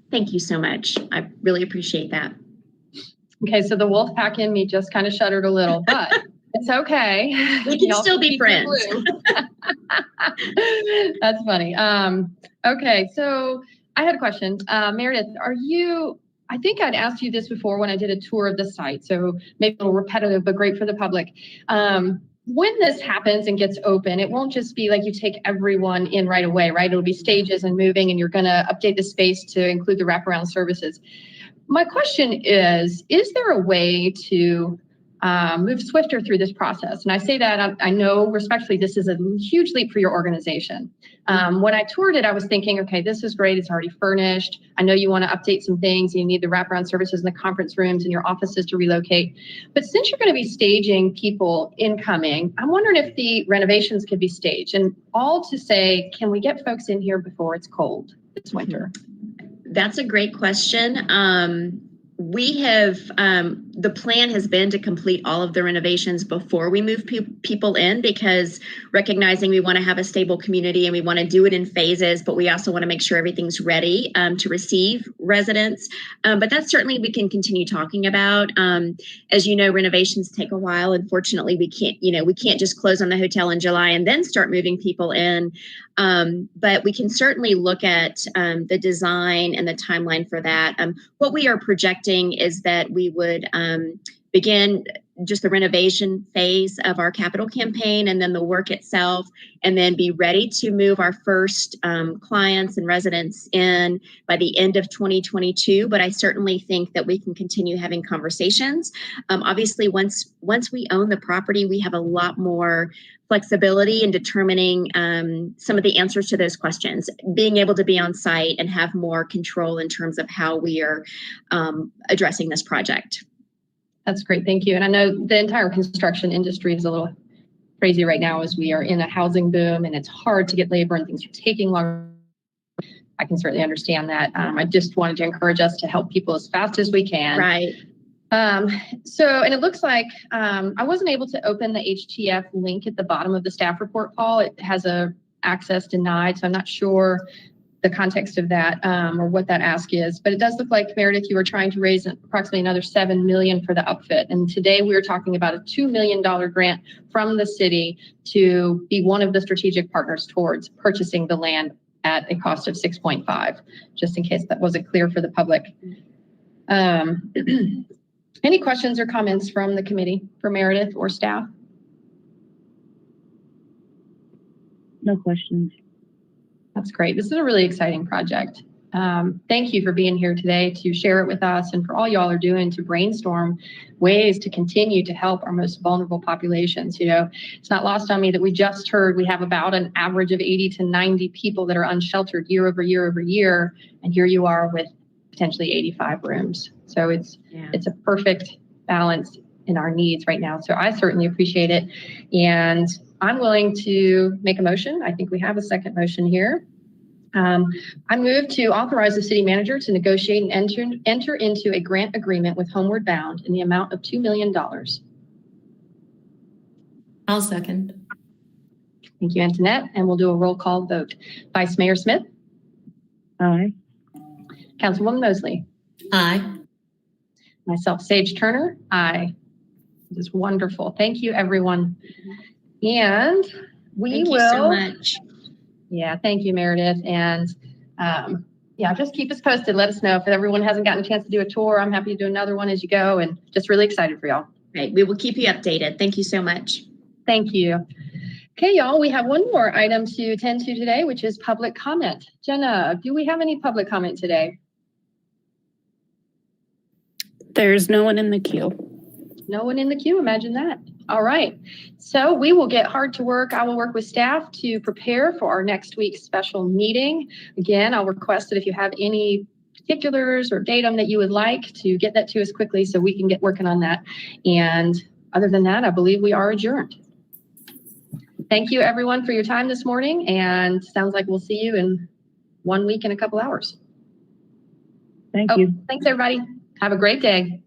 Thank you so much. I really appreciate that. Okay, so the wolf pack in me just kind of shuddered a little, but it's okay. We can Y'all still be keep it friends. blue. That's funny. Okay, so I had a question. Meredith, I think I'd asked you this before when I did a tour of the site, so maybe a little repetitive, but great for the public. When this happens and gets open, it won't just be like you take everyone in right away, right? It'll be stages and moving, and you're going to update the space to include the wraparound services. My question is there a way to move swifter through this process? And I say that, I know respectfully, this is a huge leap for your organization. When I toured it, I was thinking, okay, this is great. It's already furnished. I know you want to update some things. You need the wraparound services in the conference rooms and your offices to relocate. But since you're going to be staging people incoming, I'm wondering if the renovations could be staged, and all to say, can we get folks in here before it's cold this winter? That's a great question. We have, the plan has been to complete all of the renovations before we move people in, because recognizing we want to have a stable community and we want to do it in phases, but we also want to make sure everything's ready to receive residents. But that's certainly we can continue talking about. As you know, renovations take a while. Unfortunately, we can't just close on the hotel in July and then start moving people in. But we can certainly look at the design and the timeline for that. What we are projecting is that we would begin just the renovation phase of our capital campaign and then the work itself, and then be ready to move our first clients and residents in by the end of 2022. But I certainly think that we can continue having conversations. Obviously, once we own the property, we have a lot more flexibility in determining some of the answers to those questions, being able to be on site and have more control in terms of how we are addressing this project. That's great. Thank you. And I know the entire construction industry is a little crazy right now as we are in a housing boom and it's hard to get labor and things are taking longer. I can certainly understand that. I just wanted to encourage us to help people as fast as we can. Right. And it looks like I wasn't able to open the HTF link at the bottom of the staff report, Paul. It has a access denied, so I'm not sure the context of that or what that ask is. But it does look like, Meredith, you were trying to raise approximately another $7 million for the upfit. And today we are talking about a $2 million grant from the city to be one of the strategic partners towards purchasing the land at a cost of 6.5, just in case that wasn't clear for the public. Any questions or comments from the committee for Meredith or staff? No questions. That's great. This is a really exciting project. Thank you for being here today to share it with us and for all y'all are doing to brainstorm ways to continue to help our most vulnerable populations. You know, it's not lost on me that we just heard we have about an average of 80 to 90 people that are unsheltered year over year over year. And here you are with potentially 85 rooms. So it's a perfect balance in our needs right now. So I certainly appreciate it. And I'm willing to make a motion. I think we have a second motion here. I move to authorize the city manager to negotiate and enter into a grant agreement with Homeward Bound in the amount of $2 million. I'll second. Thank you, Antoinette. And we'll do a roll call vote. Vice Mayor Smith? Aye. Councilwoman Mosley? Aye. Myself, Sage Turner? Aye. This is wonderful. Thank you, everyone. And Thank you so much. Yeah, thank you, Meredith. And just keep us posted. Let us know if everyone hasn't gotten a chance to do a tour. I'm happy to do another one as you go, and just really excited for y'all. Right. We will keep you updated. Thank you so much. Thank you. Okay, y'all, we have one more item to attend to today, which is public comment. Jenna, do we have any public comment today? There's no one in the queue. No one in the queue, imagine that. All right, so we will get hard to work. I will work with staff to prepare for our next week's special meeting. Again, I'll request that if you have any particulars or datum that you would like to get that to us quickly so we can get working on that. And other than that, I believe we are adjourned. Thank you everyone for your time this morning, and sounds like we'll see you in 1 week and a couple hours. Thank you. Thanks everybody. Have a great day.